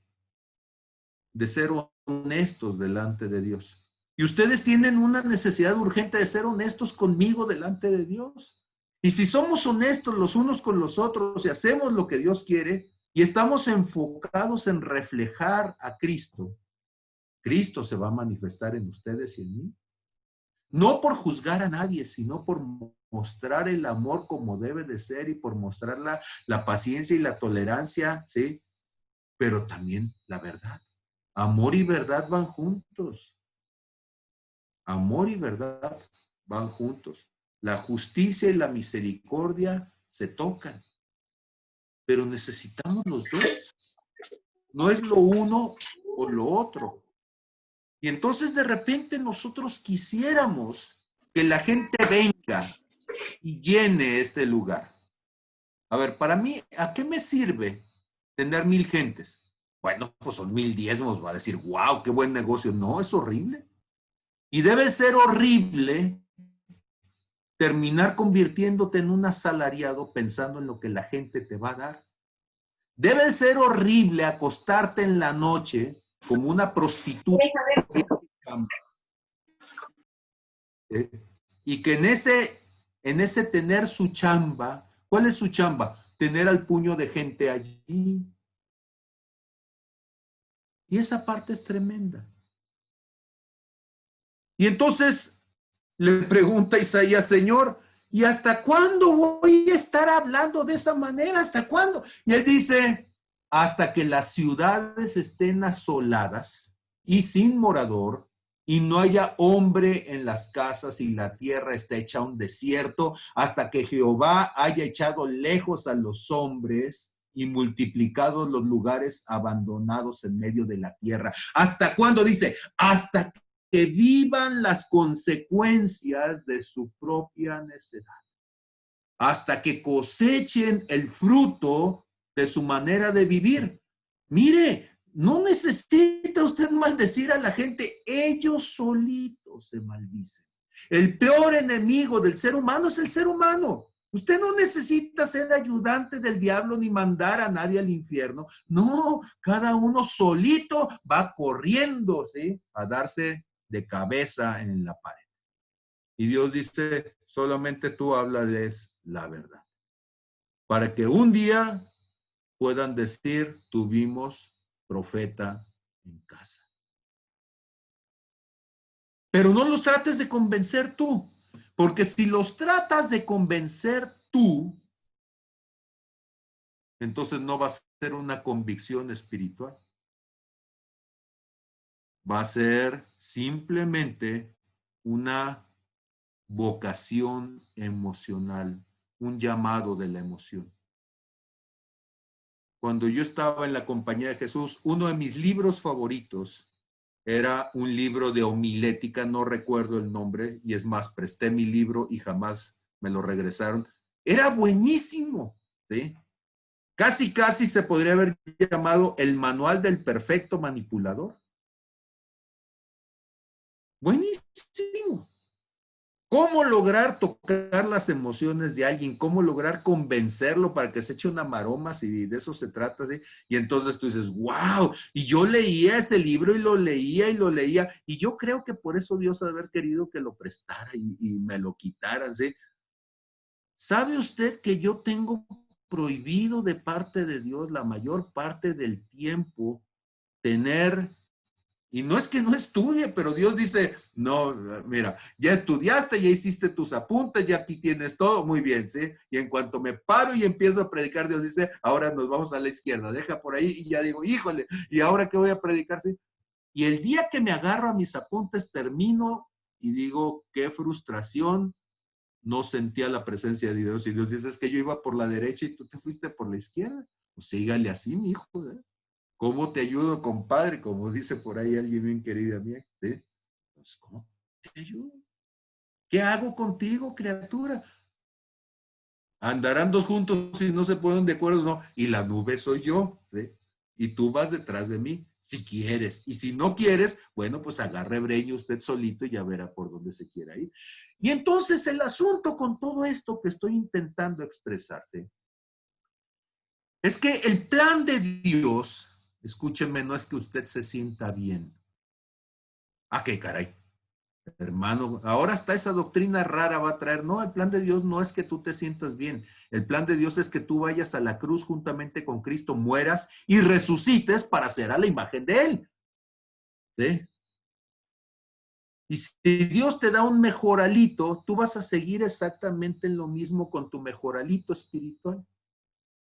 de ser honestos delante de Dios. Y ustedes tienen una necesidad urgente de ser honestos conmigo delante de Dios. Y si somos honestos los unos con los otros y hacemos lo que Dios quiere y estamos enfocados en reflejar a Cristo, Cristo se va a manifestar en ustedes y en mí. No por juzgar a nadie, sino por mostrar el amor como debe de ser y por mostrar la paciencia y la tolerancia, ¿sí? Pero también la verdad. Amor y verdad van juntos. Amor y verdad van juntos. La justicia y la misericordia se tocan, pero necesitamos los dos. No es lo uno o lo otro. Y entonces de repente nosotros quisiéramos que la gente venga y llene este lugar. A ver, para mí, ¿a qué me sirve tener 1000 gentes? Bueno, pues son 1000 diezmos, va a decir, wow, qué buen negocio. No, es horrible. Y debe ser horrible terminar convirtiéndote en un asalariado pensando en lo que la gente te va a dar. Debe ser horrible acostarte en la noche como una prostituta ¿eh? Y que en ese tener su chamba, ¿cuál es su chamba? Tener al puño de gente allí. Y esa parte es tremenda. Y entonces le pregunta Isaías, Señor, ¿y hasta cuándo voy a estar hablando de esa manera? ¿Hasta cuándo? Y él dice, hasta que las ciudades estén asoladas y sin morador, y no haya hombre en las casas y la tierra esté hecha un desierto, hasta que Jehová haya echado lejos a los hombres y multiplicado los lugares abandonados en medio de la tierra. ¿Hasta cuándo? Dice, hasta que vivan las consecuencias de su propia necedad, hasta que cosechen el fruto de su manera de vivir. Mire, no necesita usted maldecir a la gente, ellos solitos se maldicen. El peor enemigo del ser humano es el ser humano. Usted no necesita ser ayudante del diablo ni mandar a nadie al infierno. No, cada uno solito va corriendo, ¿sí? A darse de cabeza en la pared. Y Dios dice, solamente tú háblales la verdad. Para que un día puedan decir, tuvimos profeta en casa. Pero no los trates de convencer tú, porque si los tratas de convencer tú, entonces no va a ser una convicción espiritual. Va a ser simplemente una vocación emocional, un llamado de la emoción. Cuando yo estaba en la compañía de Jesús, uno de mis libros favoritos era un libro de homilética, no recuerdo el nombre, y es más, presté mi libro y jamás me lo regresaron. Era buenísimo, ¿sí? Casi se podría haber llamado el manual del perfecto manipulador. Buenísimo. ¿Cómo lograr tocar las emociones de alguien? ¿Cómo lograr convencerlo para que se eche una maroma? Si de eso se trata, ¿sí? Y entonces tú dices, wow, y yo leía ese libro y lo leía y lo leía, y yo creo que por eso Dios ha de haber querido que lo prestara y me lo quitaran, ¿sí? ¿Sabe usted que yo tengo prohibido de parte de Dios la mayor parte del tiempo tener... Y no es que no estudie, pero Dios dice, no, mira, ya estudiaste, ya hiciste tus apuntes, ya aquí tienes todo, muy bien, ¿sí? Y en cuanto me paro y empiezo a predicar, Dios dice, ahora nos vamos a la izquierda, deja por ahí, y ya digo, híjole, ¿y ahora qué voy a predicar? ¿Sí? Y el día que me agarro a mis apuntes, termino y digo, qué frustración, no sentía la presencia de Dios. Y Dios dice, es que yo iba por la derecha y tú te fuiste por la izquierda. Pues sígale así, mi hijo, ¿eh? ¿Cómo te ayudo, compadre? Como dice por ahí alguien bien querida mía, ¿sí? Pues, ¿cómo te ayudo? ¿Qué hago contigo, criatura? Andarán dos juntos si no se ponen de acuerdo, no. Y la nube soy yo, ¿sí? Y tú vas detrás de mí, si quieres. Y si no quieres, bueno, pues agarre breño usted solito y ya verá por dónde se quiera ir. Y entonces el asunto con todo esto que estoy intentando expresarse es que el plan de Dios, escúcheme, no es que usted se sienta bien. Ah, qué caray. Hermano, ahora hasta esa doctrina rara va a traer, no, el plan de Dios no es que tú te sientas bien, el plan de Dios es que tú vayas a la cruz juntamente con Cristo, mueras y resucites para ser a la imagen de Él. ¿Sí? Y si Dios te da un mejoralito, tú vas a seguir exactamente en lo mismo con tu mejoralito espiritual.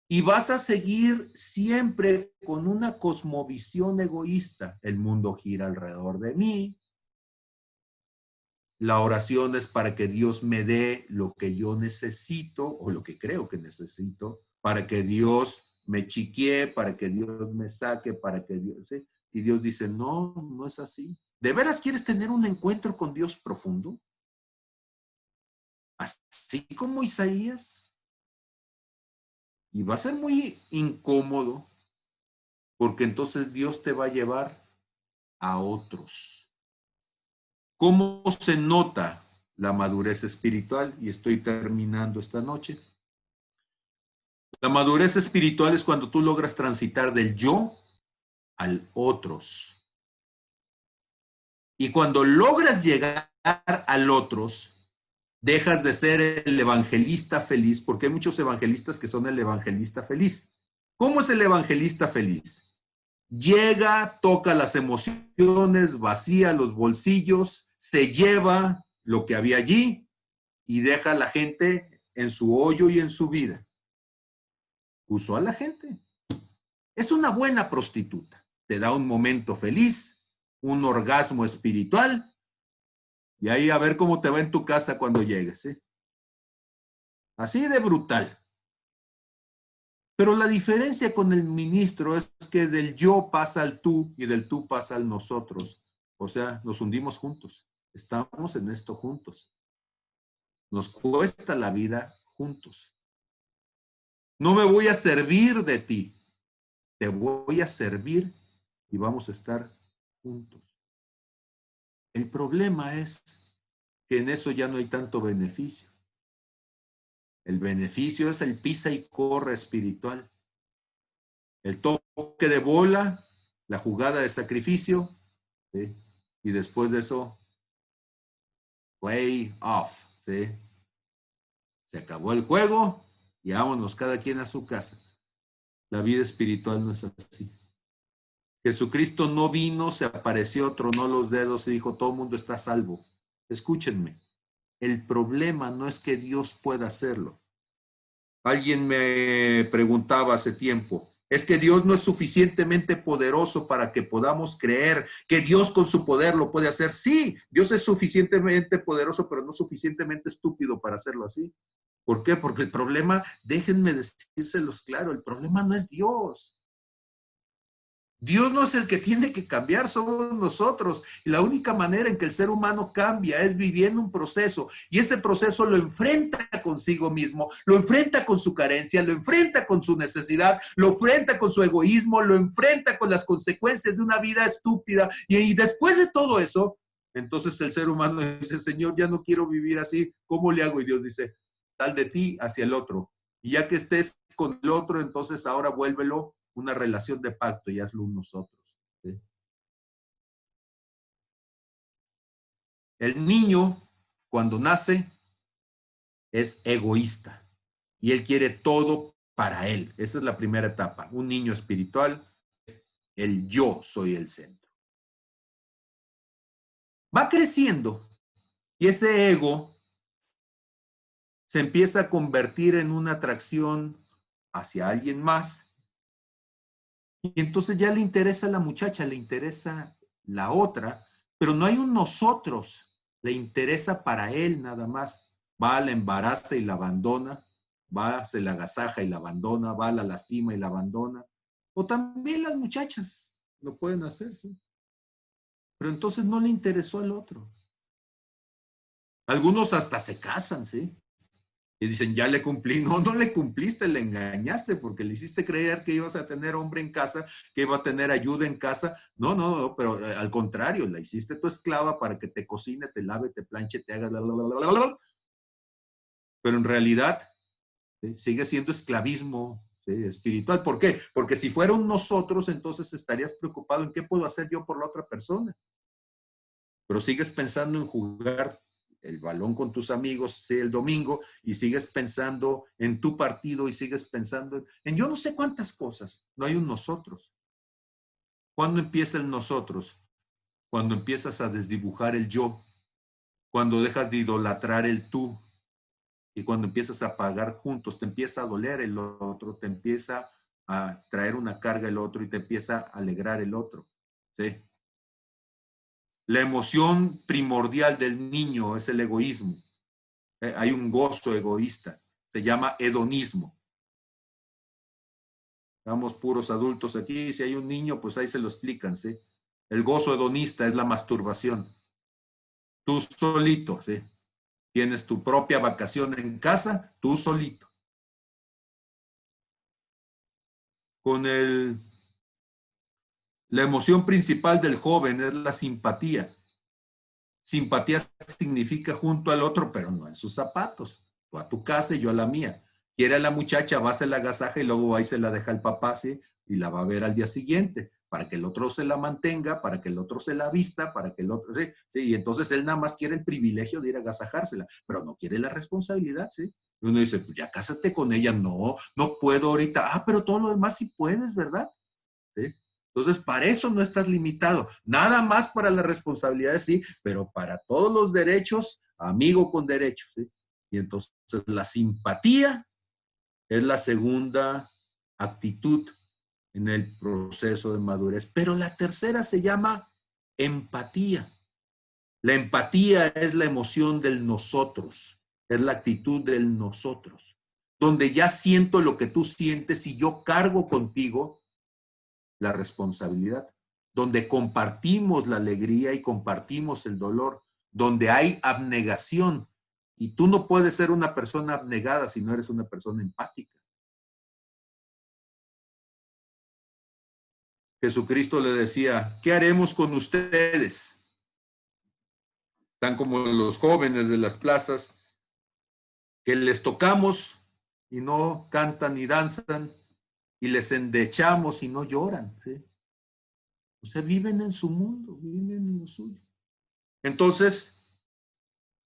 Y vas a seguir siempre con una cosmovisión egoísta. El mundo gira alrededor de mí. La oración es para que Dios me dé lo que yo necesito o lo que creo que necesito, para que Dios me chiquee, para que Dios me saque, para que Dios... ¿sí? Y Dios dice, no, no es así. ¿De veras quieres tener un encuentro con Dios profundo? Así como Isaías. Y va a ser muy incómodo porque entonces Dios te va a llevar a otros. ¿Cómo se nota la madurez espiritual? Y estoy terminando esta noche. La madurez espiritual es cuando tú logras transitar del yo al otros. Y cuando logras llegar al otros, dejas de ser el evangelista feliz, porque hay muchos evangelistas que son el evangelista feliz. ¿Cómo es el evangelista feliz? Llega, toca las emociones, vacía los bolsillos, se lleva lo que había allí y deja a la gente en su hoyo y en su vida. Usó a la gente. Es una buena prostituta. Te da un momento feliz, un orgasmo espiritual, y ahí a ver cómo te va en tu casa cuando llegues. ¿Sí? Así de brutal. Pero la diferencia con el ministro es que del yo pasa al tú y del tú pasa al nosotros. O sea, nos hundimos juntos. Estamos en esto juntos. Nos cuesta la vida juntos. No me voy a servir de ti. Te voy a servir y vamos a estar juntos. El problema es que en eso ya no hay tanto beneficio. El beneficio es el pisa y corre espiritual. El toque de bola, la jugada de sacrificio, ¿sí? Y después de eso, play off, ¿sí? Se acabó el juego y vámonos cada quien a su casa. La vida espiritual no es así. Jesucristo no vino, se apareció, tronó los dedos y dijo, todo el mundo está a salvo. Escúchenme, el problema no es que Dios pueda hacerlo. Alguien me preguntaba hace tiempo, ¿es que Dios no es suficientemente poderoso para que podamos creer que Dios con su poder lo puede hacer? Sí, Dios es suficientemente poderoso, pero no suficientemente estúpido para hacerlo así. ¿Por qué? Porque el problema, déjenme decírselos claro, el problema no es Dios. Dios no es el que tiene que cambiar, somos nosotros. Y la única manera en que el ser humano cambia es viviendo un proceso. Y ese proceso lo enfrenta consigo mismo, lo enfrenta con su carencia, lo enfrenta con su necesidad, lo enfrenta con su egoísmo, lo enfrenta con las consecuencias de una vida estúpida. Y después de todo eso, entonces el ser humano dice, Señor, ya no quiero vivir así. ¿Cómo le hago? Y Dios dice, sal de ti hacia el otro. Y ya que estés con el otro, entonces ahora vuélvelo una relación de pacto y hazlo nosotros. ¿Sí? El niño, cuando nace, es egoísta y él quiere todo para él. Esa es la primera etapa. Un niño espiritual es el yo soy el centro. Va creciendo y ese ego se empieza a convertir en una atracción hacia alguien más. Y entonces ya le interesa a la muchacha, le interesa la otra, pero no hay un nosotros, le interesa para él nada más. Va, la embaraza y la abandona, va, se la agasaja y la abandona, va, la lastima y la abandona. O también las muchachas lo pueden hacer, ¿sí? Pero entonces no le interesó al otro. Algunos hasta se casan, ¿sí? Y dicen, ya le cumplí. No, no le cumpliste, le engañaste porque le hiciste creer que ibas a tener hombre en casa, que iba a tener ayuda en casa. No, no, no, pero al contrario, la hiciste tu esclava para que te cocine, te lave, te planche, te haga... Pero en realidad, ¿sí? Sigue siendo esclavismo, ¿sí? Espiritual. ¿Por qué? Porque si fuera un nosotros, entonces estarías preocupado en qué puedo hacer yo por la otra persona. Pero sigues pensando en jugar el balón con tus amigos, sí, el domingo, y sigues pensando en tu partido y sigues pensando en yo no sé cuántas cosas. No hay un nosotros. ¿Cuándo empieza el nosotros? Cuando empiezas a desdibujar el yo, cuando dejas de idolatrar el tú y cuando empiezas a pagar juntos, te empieza a doler el otro, te empieza a traer una carga el otro y te empieza a alegrar el otro. ¿Sí? La emoción primordial del niño es el egoísmo. Hay un gozo egoísta, se llama hedonismo. Estamos puros adultos aquí, si hay un niño, pues ahí se lo explican, ¿sí? El gozo hedonista es la masturbación. Tú solito, ¿sí? Tienes tu propia vacación en casa, tú solito. Con la emoción principal del joven es la simpatía. Simpatía significa junto al otro, pero no en sus zapatos. Tú a tu casa y yo a la mía. Quiere a la muchacha, va a hacer la agasaja y luego va y se la deja al papá, ¿sí? Y la va a ver al día siguiente, para que el otro se la mantenga, para que el otro se la vista, para que el otro, ¿sí? Sí, y entonces él nada más quiere el privilegio de ir a agasajársela, pero no quiere la responsabilidad, ¿sí? Y uno dice, pues ya cásate con ella. No, no puedo ahorita. Ah, pero todo lo demás sí puedes, ¿verdad? ¿Sí? Entonces, para eso no estás limitado. Nada más para las responsabilidades, sí, pero para todos los derechos, amigo con derechos, ¿sí? Y entonces la simpatía es la segunda actitud en el proceso de madurez. Pero la tercera se llama empatía. La empatía es la emoción del nosotros, es la actitud del nosotros, donde ya siento lo que tú sientes y yo cargo contigo la responsabilidad, donde compartimos la alegría y compartimos el dolor, donde hay abnegación. Y tú no puedes ser una persona abnegada si no eres una persona empática. Jesucristo le decía, ¿qué haremos con ustedes? Están como los jóvenes de las plazas, que les tocamos y no cantan ni danzan, y les endechamos y no lloran, ¿sí? O sea, viven en su mundo, viven en lo suyo. Entonces,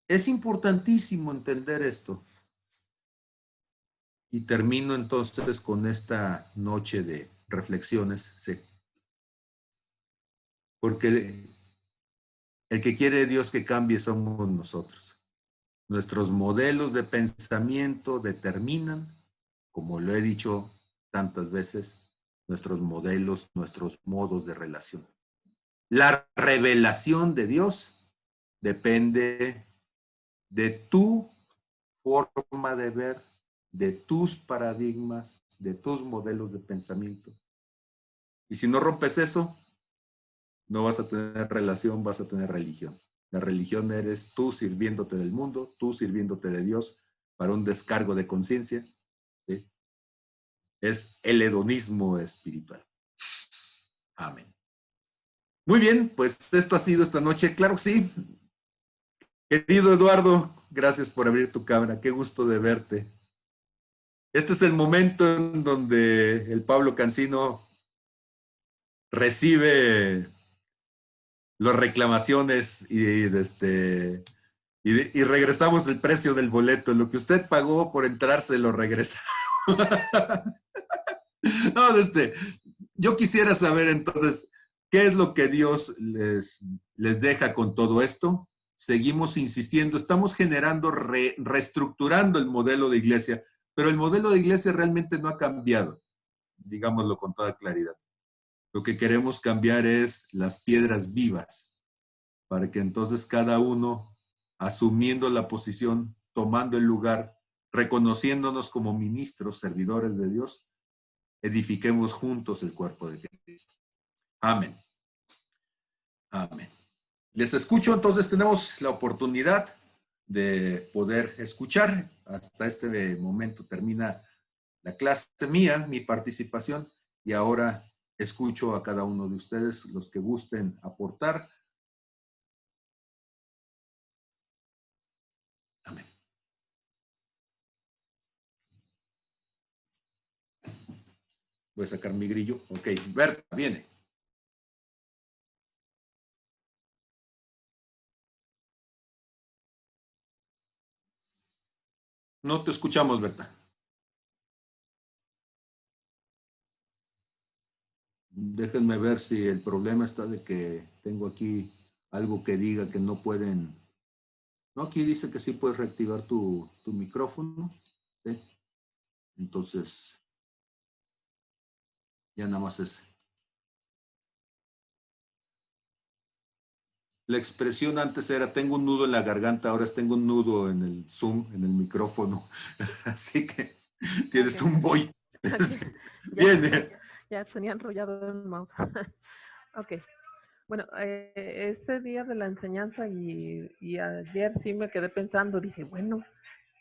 es importantísimo entender esto. Y termino entonces con esta noche de reflexiones, ¿sí? Porque el que quiere Dios que cambie somos nosotros. Nuestros modelos de pensamiento determinan, como lo he dicho tantas veces, nuestros modelos, nuestros modos de relación. La revelación de Dios depende de tu forma de ver, de tus paradigmas, de tus modelos de pensamiento. Y si no rompes eso, no vas a tener relación, vas a tener religión. La religión eres tú sirviéndote del mundo, tú sirviéndote de Dios para un descargo de conciencia. ¿Sí? Es el hedonismo espiritual. Amén. Muy bien, pues esto ha sido esta noche. Claro que sí. Querido Eduardo, gracias por abrir tu cámara. Qué gusto de verte. Este es el momento en donde el Pablo Cancino recibe las reclamaciones y regresamos el precio del boleto. Lo que usted pagó por entrar se lo regresa. No, yo quisiera saber entonces, ¿qué es lo que Dios les deja con todo esto? Seguimos insistiendo, estamos generando, reestructurando el modelo de iglesia, pero el modelo de iglesia realmente no ha cambiado, digámoslo con toda claridad. Lo que queremos cambiar es las piedras vivas, para que entonces cada uno, asumiendo la posición, tomando el lugar, reconociéndonos como ministros, servidores de Dios, edifiquemos juntos el cuerpo de Cristo. Amén. Amén. Les escucho, entonces tenemos la oportunidad de poder escuchar. Hasta este momento termina la clase mía, mi participación, y ahora escucho a cada uno de ustedes, los que gusten aportar. Amén. Voy a sacar mi grillo. Ok, Berta, viene. No te escuchamos, Berta. Déjenme ver si el problema está de que tengo aquí algo que diga que no pueden. No, aquí dice que sí puedes reactivar tu micrófono. ¿Sí? Entonces, ya nada más es. La expresión antes era tengo un nudo en la garganta, ahora es tengo un nudo en el Zoom, en el micrófono. Así que tienes Okay. un boy. Ya, Viene. ya tenía enrollado el mouse. Ok. Bueno, ese día de la enseñanza y ayer sí me quedé pensando, dije, bueno,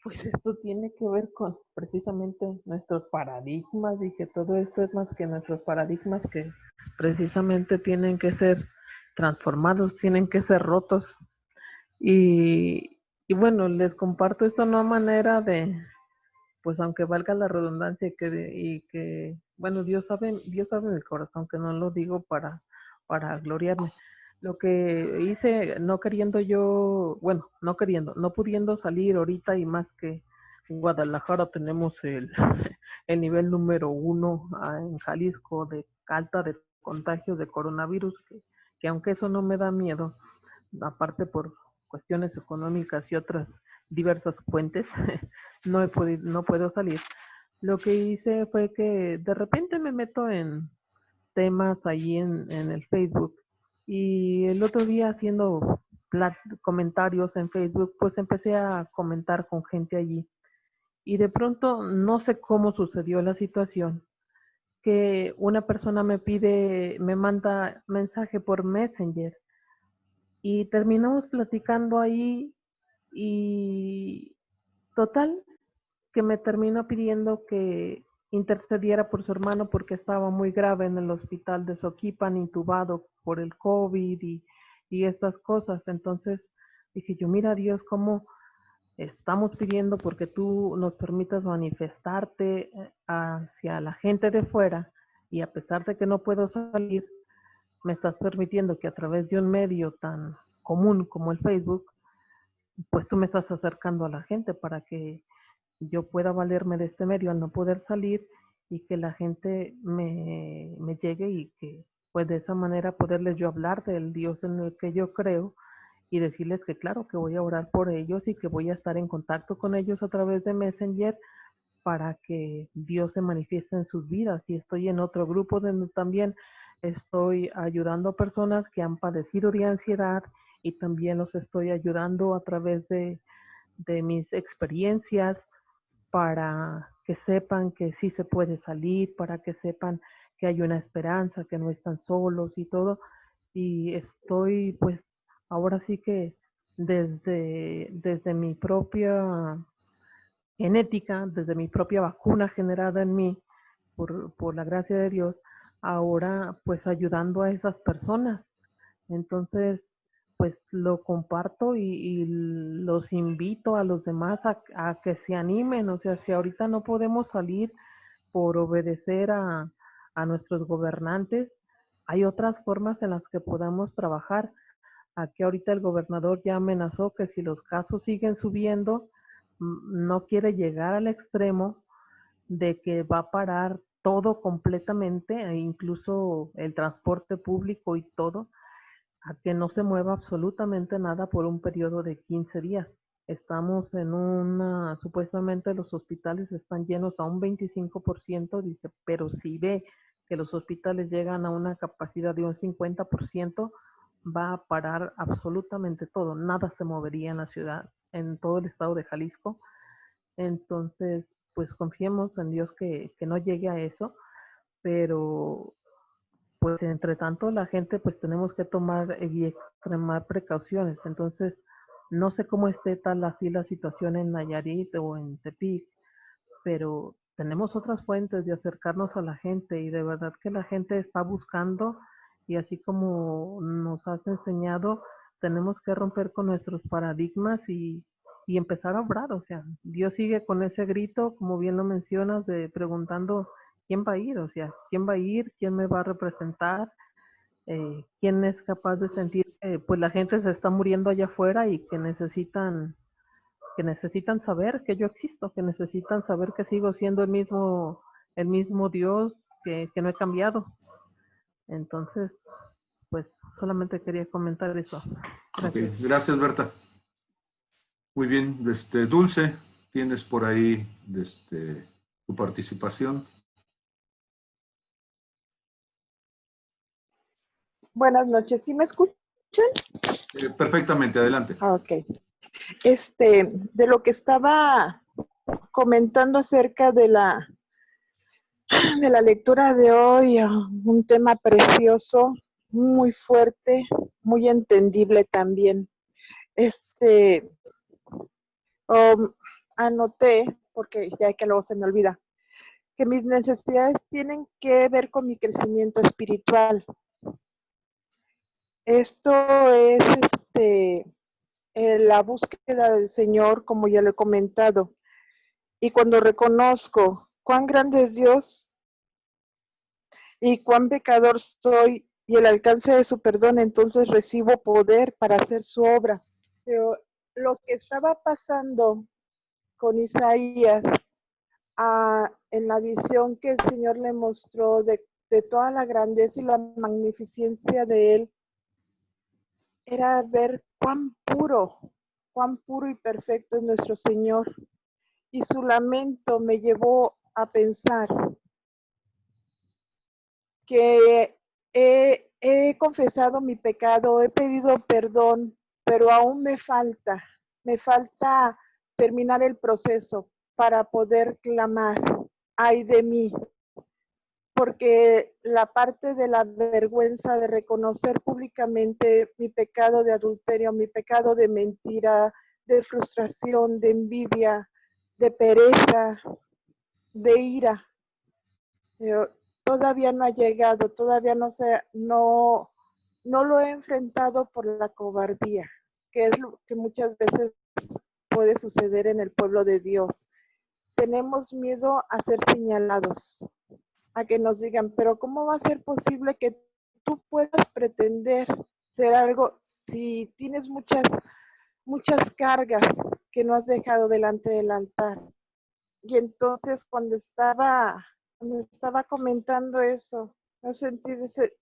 pues esto tiene que ver con precisamente nuestros paradigmas, dije, todo esto es más que nuestros paradigmas que precisamente tienen que ser transformados, tienen que ser rotos. Y bueno, les comparto esto no a manera de, pues aunque valga la redundancia y que bueno, Dios sabe mi corazón, que no lo digo para gloriarme. Lo que hice, no queriendo yo, bueno, no queriendo, no pudiendo salir ahorita y más que en Guadalajara tenemos el nivel número 1 en Jalisco de alta de contagio de coronavirus, que aunque eso no me da miedo, aparte por cuestiones económicas y otras diversas fuentes, no puedo salir. Lo que hice fue que de repente me meto en temas ahí en el Facebook y el otro día haciendo comentarios en Facebook, pues empecé a comentar con gente allí y de pronto no sé cómo sucedió la situación que una persona me manda mensaje por Messenger y terminamos platicando ahí y total que me terminó pidiendo que intercediera por su hermano porque estaba muy grave en el hospital de Soquipan, intubado por el COVID y estas cosas. Entonces, Dije yo, mira Dios, cómo estamos pidiendo porque tú nos permitas manifestarte hacia la gente de fuera, y a pesar de que no puedo salir, me estás permitiendo que a través de un medio tan común como el Facebook, pues tú me estás acercando a la gente para que yo pueda valerme de este medio al no poder salir, y que la gente me llegue, y que pues de esa manera poderles yo hablar del Dios en el que yo creo, y decirles que claro que voy a orar por ellos y que voy a estar en contacto con ellos a través de Messenger para que Dios se manifieste en sus vidas. Y estoy en otro grupo donde también estoy ayudando a personas que han padecido de ansiedad, y también los estoy ayudando a través de mis experiencias, para que sepan que sí se puede salir, para que sepan que hay una esperanza, que no están solos y todo. Y estoy pues ahora sí que desde mi propia genética, desde mi propia vacuna generada en mí, por la gracia de Dios, ahora pues ayudando a esas personas. Entonces, pues lo comparto, y los invito a los demás a que se animen. O sea, si ahorita no podemos salir por obedecer a nuestros gobernantes, hay otras formas en las que podamos trabajar. Aquí ahorita el gobernador ya amenazó que si los casos siguen subiendo, no quiere llegar al extremo de que va a parar todo completamente, e incluso el transporte público y todo, a que no se mueva absolutamente nada por un periodo de 15 días. Estamos en supuestamente los hospitales están llenos a un 25%, dice, pero si ve que los hospitales llegan a una capacidad de un 50%, va a parar absolutamente todo, nada se movería en la ciudad, en todo el estado de Jalisco. Entonces, pues confiemos en Dios que no llegue a eso, pero pues entre tanto la gente pues tenemos que tomar y extremar precauciones. Entonces, no sé cómo esté tal así la situación en Nayarit o en Tepic, pero tenemos otras fuentes de acercarnos a la gente, y de verdad que la gente está buscando, y así como nos has enseñado, tenemos que romper con nuestros paradigmas y empezar a obrar. O sea, Dios sigue con ese grito, como bien lo mencionas, de preguntando quién va a ir, o sea, quién va a ir, quién me va a representar, quién es capaz de sentir que pues la gente se está muriendo allá afuera, y que necesitan saber que yo existo, que necesitan saber que sigo siendo el mismo Dios, que no he cambiado. Entonces, pues solamente quería comentar eso. Gracias. Ok, gracias, Berta. Muy bien, Dulce, tienes por ahí tu participación. Buenas noches, ¿sí me escuchan? Perfectamente, adelante. Ok. De lo que estaba comentando acerca de la lectura de hoy, un tema precioso, muy fuerte, muy entendible también. Anoté, porque ya que luego se me olvida, que mis necesidades tienen que ver con mi crecimiento espiritual. Esto es la búsqueda del Señor, como ya lo he comentado. Y cuando reconozco cuán grande es Dios y cuán pecador soy, y el alcance de su perdón, entonces recibo poder para hacer su obra. Pero lo que estaba pasando con Isaías, en la visión que el Señor le mostró de toda la grandeza y la magnificencia de Él, era ver cuán puro y perfecto es nuestro Señor. Y su lamento me llevó a pensar que he confesado mi pecado, he pedido perdón, pero aún me falta terminar el proceso para poder clamar, ay de mí, porque la parte de la vergüenza de reconocer públicamente mi pecado de adulterio, mi pecado de mentira, de frustración, de envidia, de pereza, de ira, todavía no ha llegado, todavía no lo he enfrentado por la cobardía. que es lo que muchas veces puede suceder en el pueblo de Dios. Tenemos miedo a ser señalados, a que nos digan, pero ¿cómo va a ser posible que tú puedas pretender ser algo si tienes muchas cargas que no has dejado delante del altar? Y entonces cuando estaba comentando eso, no sentí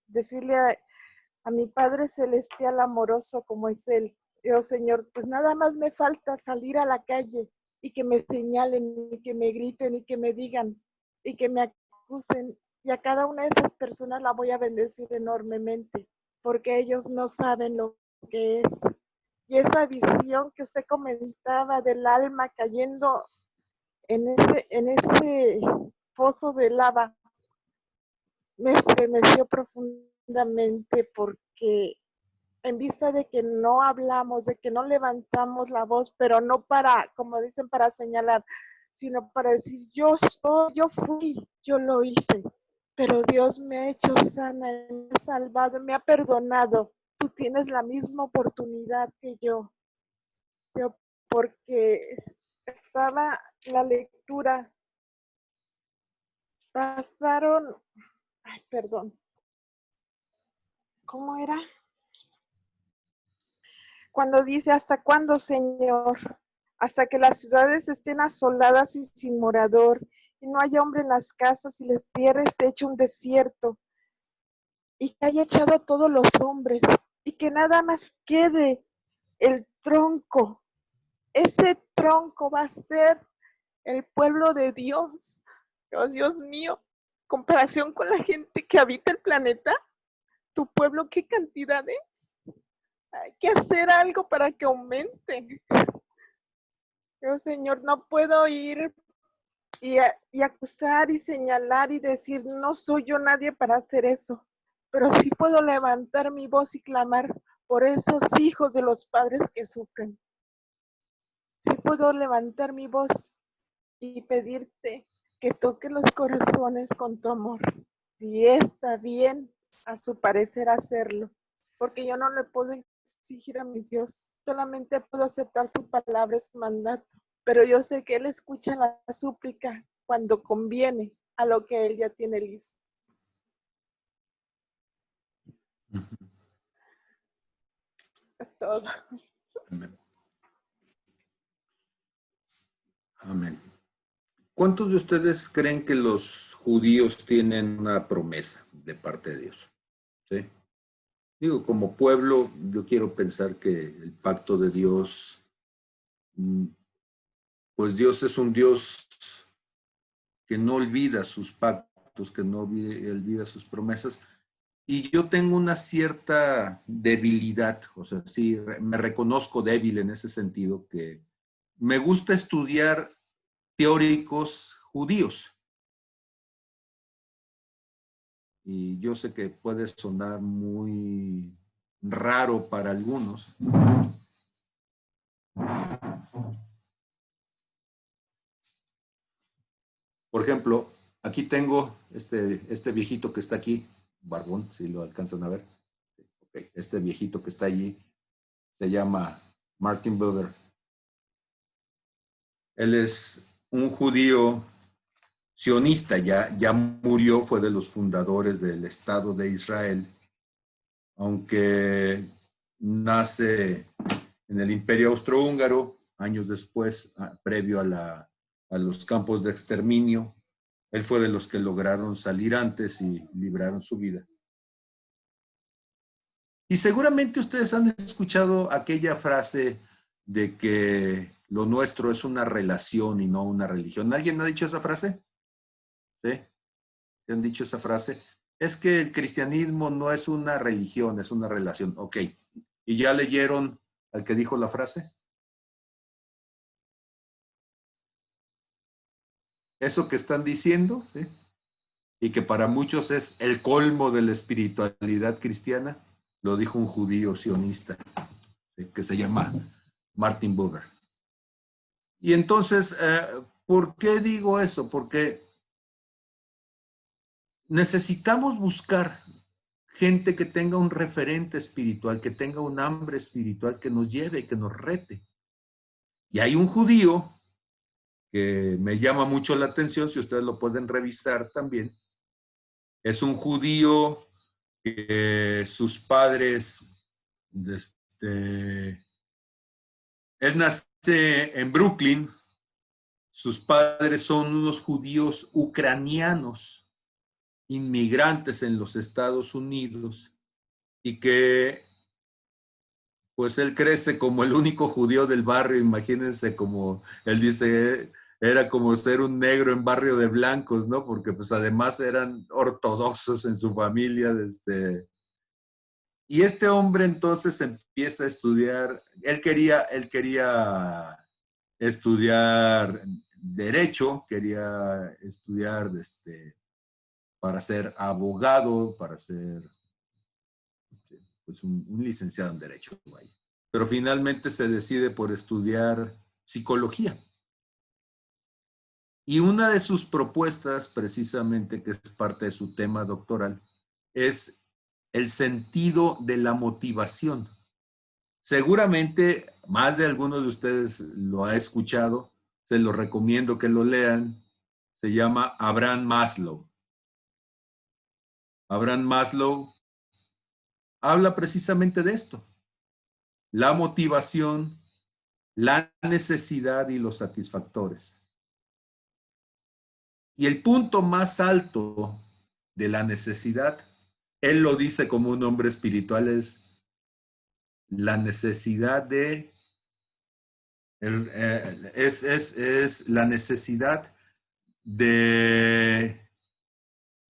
decirle a mi Padre Celestial amoroso como es Él, yo, Señor, pues nada más me falta salir a la calle y que me señalen y que me griten y que me digan y que me acusen. Y a cada una de esas personas la voy a bendecir enormemente, porque ellos no saben lo que es. Y esa visión que usted comentaba del alma cayendo en ese pozo de lava, me estremeció profundamente porque en vista de que no hablamos, de que no levantamos la voz, pero no para, como dicen, para señalar, sino para decir, yo fui, yo lo hice, pero Dios me ha hecho sana, me ha salvado, me ha perdonado. Tú tienes la misma oportunidad que yo porque estaba la lectura, pasaron, ay, perdón, ¿cómo era? Cuando dice, ¿hasta cuándo, Señor? Hasta que las ciudades estén asoladas y sin morador, y no haya hombre en las casas, y la tierra esté hecha un desierto, y que haya echado a todos los hombres, y que nada más quede el tronco. Ese tronco va a ser el pueblo de Dios. Oh, Dios mío, comparación con la gente que habita el planeta, tu pueblo, ¿qué cantidad es? Hay que hacer algo para que aumente. Yo, Señor, no puedo ir y acusar y señalar y decir, no soy yo nadie para hacer eso, pero sí puedo levantar mi voz y clamar por esos hijos de los padres que sufren. Sí puedo levantar mi voz y pedirte que toque los corazones con tu amor. Si está bien, a su parecer hacerlo, porque yo no le puedo exigir a mi Dios, solamente puedo aceptar su palabra, su mandato, pero yo sé que Él escucha la súplica cuando conviene a lo que Él ya tiene listo. Es todo. Amén. Amén. ¿Cuántos de ustedes creen que los judíos tienen una promesa de parte de Dios? ¿Sí? Digo, como pueblo, yo quiero pensar que el pacto de Dios, pues Dios es un Dios que no olvida sus pactos, que no olvida sus promesas. Y yo tengo una cierta debilidad, o sea, sí, me reconozco débil en ese sentido, que me gusta estudiar teóricos judíos. Y yo sé que puede sonar muy raro para algunos. Por ejemplo, aquí tengo este viejito que está aquí, barbón, si lo alcanzan a ver. Okay. Este viejito que está allí se llama Martin Buber. Él es un judío sionista, ya murió, fue de los fundadores del Estado de Israel, aunque nace en el Imperio Austrohúngaro, años después, previo a los campos de exterminio. Él fue de los que lograron salir antes y libraron su vida. Y seguramente ustedes han escuchado aquella frase de que lo nuestro es una relación y no una religión. ¿Alguien ha dicho esa frase? ¿Sí? ¿Te han dicho esa frase? Es que el cristianismo no es una religión, es una relación. Ok. ¿Y ya leyeron al que dijo la frase? Eso que están diciendo, ¿sí? Y que para muchos es el colmo de la espiritualidad cristiana, lo dijo un judío sionista, ¿sí? Que se llama Martin Buber. Y entonces, ¿por qué digo eso? Porque necesitamos buscar gente que tenga un referente espiritual, que tenga un hambre espiritual, que nos lleve, que nos rete. Y hay un judío que me llama mucho la atención, si ustedes lo pueden revisar también. Es un judío que sus padres, él nace en Brooklyn, sus padres son unos judíos ucranianos, inmigrantes en los Estados Unidos, y que pues él crece como el único judío del barrio. Imagínense, como él dice, era como ser un negro en barrio de blancos, ¿no? Porque pues además eran ortodoxos en su familia. Y este hombre entonces empieza a estudiar, él quería estudiar derecho, quería estudiar para ser abogado, para ser pues un licenciado en derecho. Pero finalmente se decide por estudiar psicología. Y una de sus propuestas, precisamente, que es parte de su tema doctoral, es el sentido de la motivación. Seguramente más de alguno de ustedes lo ha escuchado, se lo recomiendo que lo lean. Se llama Abraham Maslow. Abraham Maslow habla precisamente de esto: la motivación, la necesidad y los satisfactores. Y el punto más alto de la necesidad, él lo dice como un hombre espiritual, es la necesidad de, es la necesidad de,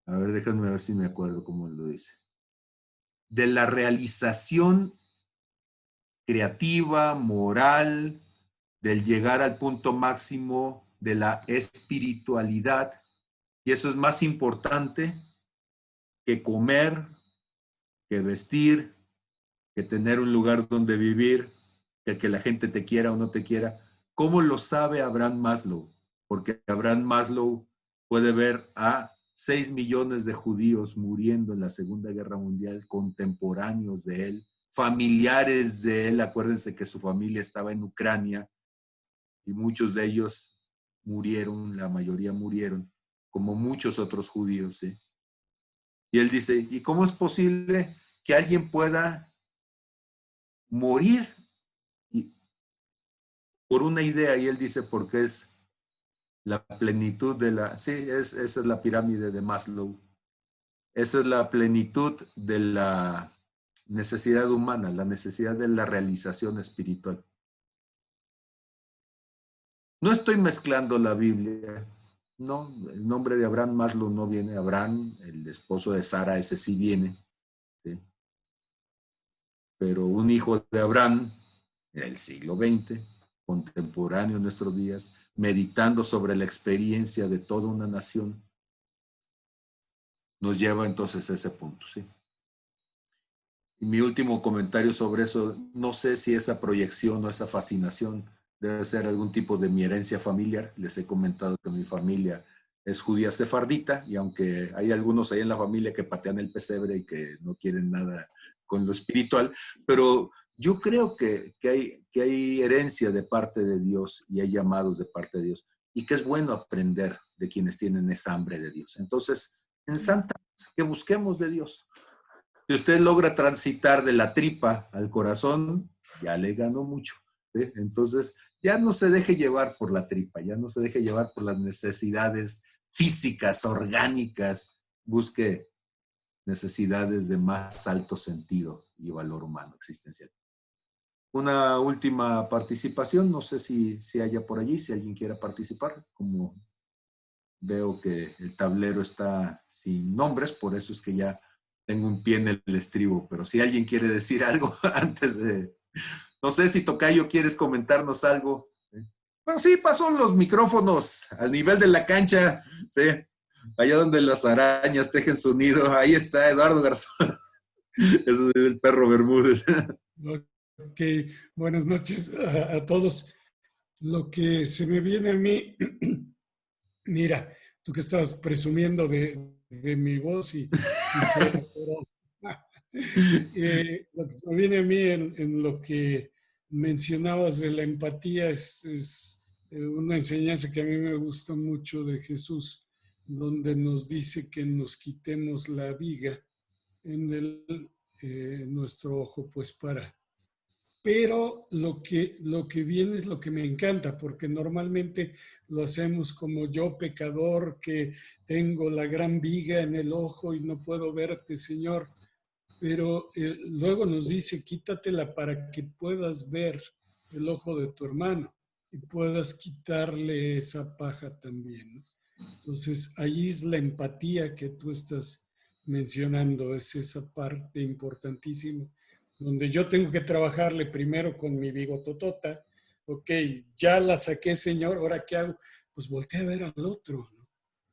a ver, déjenme ver si me acuerdo cómo lo dice, de la realización creativa, moral, del llegar al punto máximo de la espiritualidad. Y eso es más importante que comer, que vestir, que tener un lugar donde vivir, que la gente te quiera o no te quiera. ¿Cómo lo sabe Abraham Maslow? Porque Abraham Maslow puede ver a 6 millones de judíos muriendo en la Segunda Guerra Mundial, contemporáneos de él, familiares de él. Acuérdense que su familia estaba en Ucrania y muchos de ellos murieron, la mayoría murieron, como muchos otros judíos, ¿sí? Y él dice, ¿y cómo es posible que alguien pueda morir por una idea? Y él dice, porque es la plenitud de la... Sí, esa es la pirámide de Maslow. Esa es la plenitud de la necesidad humana, la necesidad de la realización espiritual. No estoy mezclando la Biblia. No, el nombre de Abraham Maslow no viene. Abraham, el esposo de Sara, ese sí viene, ¿sí? Pero un hijo de Abraham, del siglo XX, contemporáneo en nuestros días, meditando sobre la experiencia de toda una nación, nos lleva entonces a ese punto, ¿sí? Y mi último comentario sobre eso, no sé si esa proyección o esa fascinación debe ser algún tipo de mi herencia familiar. Les he comentado que mi familia es judía sefardita, y aunque hay algunos ahí en la familia que patean el pesebre y que no quieren nada con lo espiritual, pero yo creo que hay herencia de parte de Dios y hay llamados de parte de Dios, y que es bueno aprender de quienes tienen esa hambre de Dios. Entonces, en Santa, que busquemos de Dios. Si usted logra transitar de la tripa al corazón, ya le ganó mucho, ¿sí? Entonces, ya no se deje llevar por la tripa, ya no se deje llevar por las necesidades físicas, orgánicas. Busque necesidades de más alto sentido y valor humano existencial. Una última participación, no sé si haya por allí, si alguien quiera participar. Como veo que el tablero está sin nombres, por eso es que ya tengo un pie en el estribo, pero si alguien quiere decir algo antes de... No sé si Tocayo quieres comentarnos algo. Bueno, sí, pasó los micrófonos al nivel de la cancha, sí, allá donde las arañas tejen su nido, ahí está Eduardo Garzón. Eso es el perro Bermúdez. Ok, buenas noches a todos. Lo que se me viene a mí, mira, tú que estabas presumiendo de mi voz y Lo que me viene a mí en lo que mencionabas de la empatía es una enseñanza que a mí me gusta mucho de Jesús, donde nos dice que nos quitemos la viga en nuestro ojo, pues para. Pero lo que viene es lo que me encanta, porque normalmente lo hacemos como yo, pecador, que tengo la gran viga en el ojo y no puedo verte, Señor. Pero luego nos dice, quítatela para que puedas ver el ojo de tu hermano y puedas quitarle esa paja también, ¿no? Entonces, ahí es la empatía que tú estás mencionando, es esa parte importantísima, donde yo tengo que trabajarle primero con mi bigototota. Ok, ya la saqué, Señor, ¿ahora qué hago? Pues voltea a ver al otro, ¿no?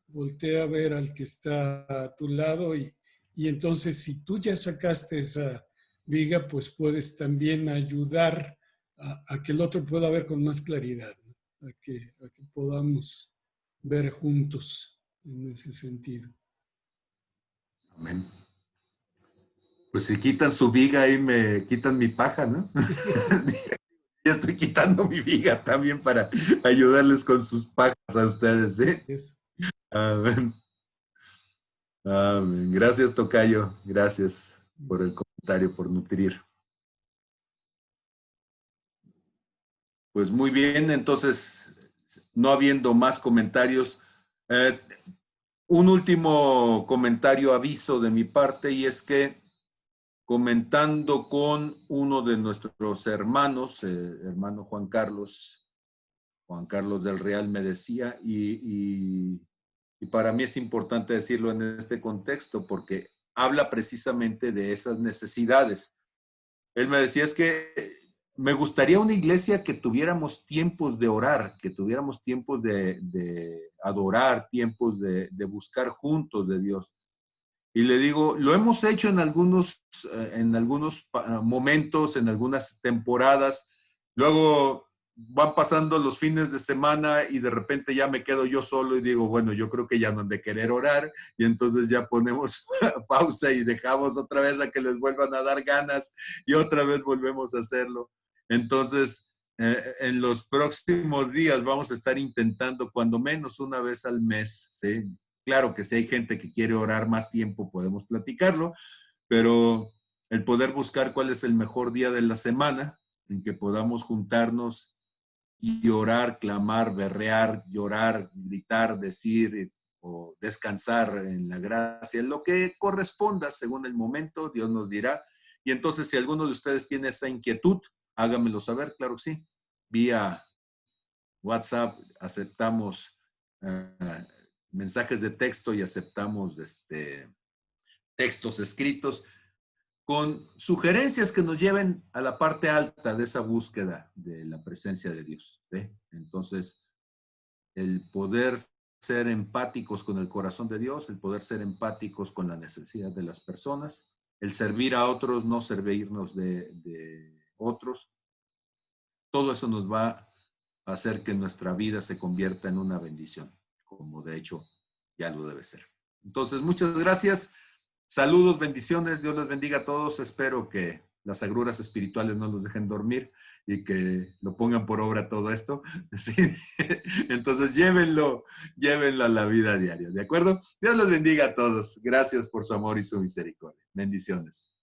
Voltea a ver al que está a tu lado y entonces si tú ya sacaste esa viga, pues puedes también ayudar a que el otro pueda ver con más claridad, ¿no? A que podamos ver juntos en ese sentido. Amén. Pues si quitan su viga ahí me quitan mi paja, ¿no? Ya estoy quitando mi viga también para ayudarles con sus pajas a ustedes, ¿eh? Es, Amén. Amén. Gracias, tocayo. Gracias por el comentario, por nutrir. Pues muy bien, entonces, no habiendo más comentarios, un último comentario, aviso de mi parte, y es que comentando con uno de nuestros hermanos, hermano Juan Carlos del Real me decía, y para mí es importante decirlo en este contexto, porque habla precisamente de esas necesidades. Él me decía, es que me gustaría una iglesia que tuviéramos tiempos de orar, que tuviéramos tiempos de adorar, tiempos de buscar juntos de Dios. Y le digo, lo hemos hecho en algunos momentos, en algunas temporadas. Luego van pasando los fines de semana y de repente ya me quedo yo solo y digo, bueno, yo creo que ya no han de querer orar, y entonces ya ponemos pausa y dejamos otra vez a que les vuelvan a dar ganas y otra vez volvemos a hacerlo. Entonces, en los próximos días vamos a estar intentando cuando menos una vez al mes, ¿sí? Claro que si hay gente que quiere orar más tiempo, podemos platicarlo, pero el poder buscar cuál es el mejor día de la semana en que podamos juntarnos y orar, clamar, berrear, llorar, gritar, decir o descansar en la gracia, en lo que corresponda según el momento, Dios nos dirá. Y entonces, si alguno de ustedes tiene esta inquietud, háganmelo saber, claro que sí. Vía WhatsApp aceptamos mensajes de texto y aceptamos textos escritos con sugerencias que nos lleven a la parte alta de esa búsqueda de la presencia de Dios. ¿Ve? Entonces, el poder ser empáticos con el corazón de Dios, el poder ser empáticos con la necesidad de las personas, el servir a otros, no servirnos de otros, todo eso nos va a hacer que nuestra vida se convierta en una bendición, como de hecho ya lo debe ser. Entonces, muchas gracias. Saludos, bendiciones. Dios les bendiga a todos. Espero que las agruras espirituales no los dejen dormir y que lo pongan por obra todo esto. ¿Sí? Entonces, llévenlo a la vida diaria. ¿De acuerdo? Dios les bendiga a todos. Gracias por su amor y su misericordia. Bendiciones.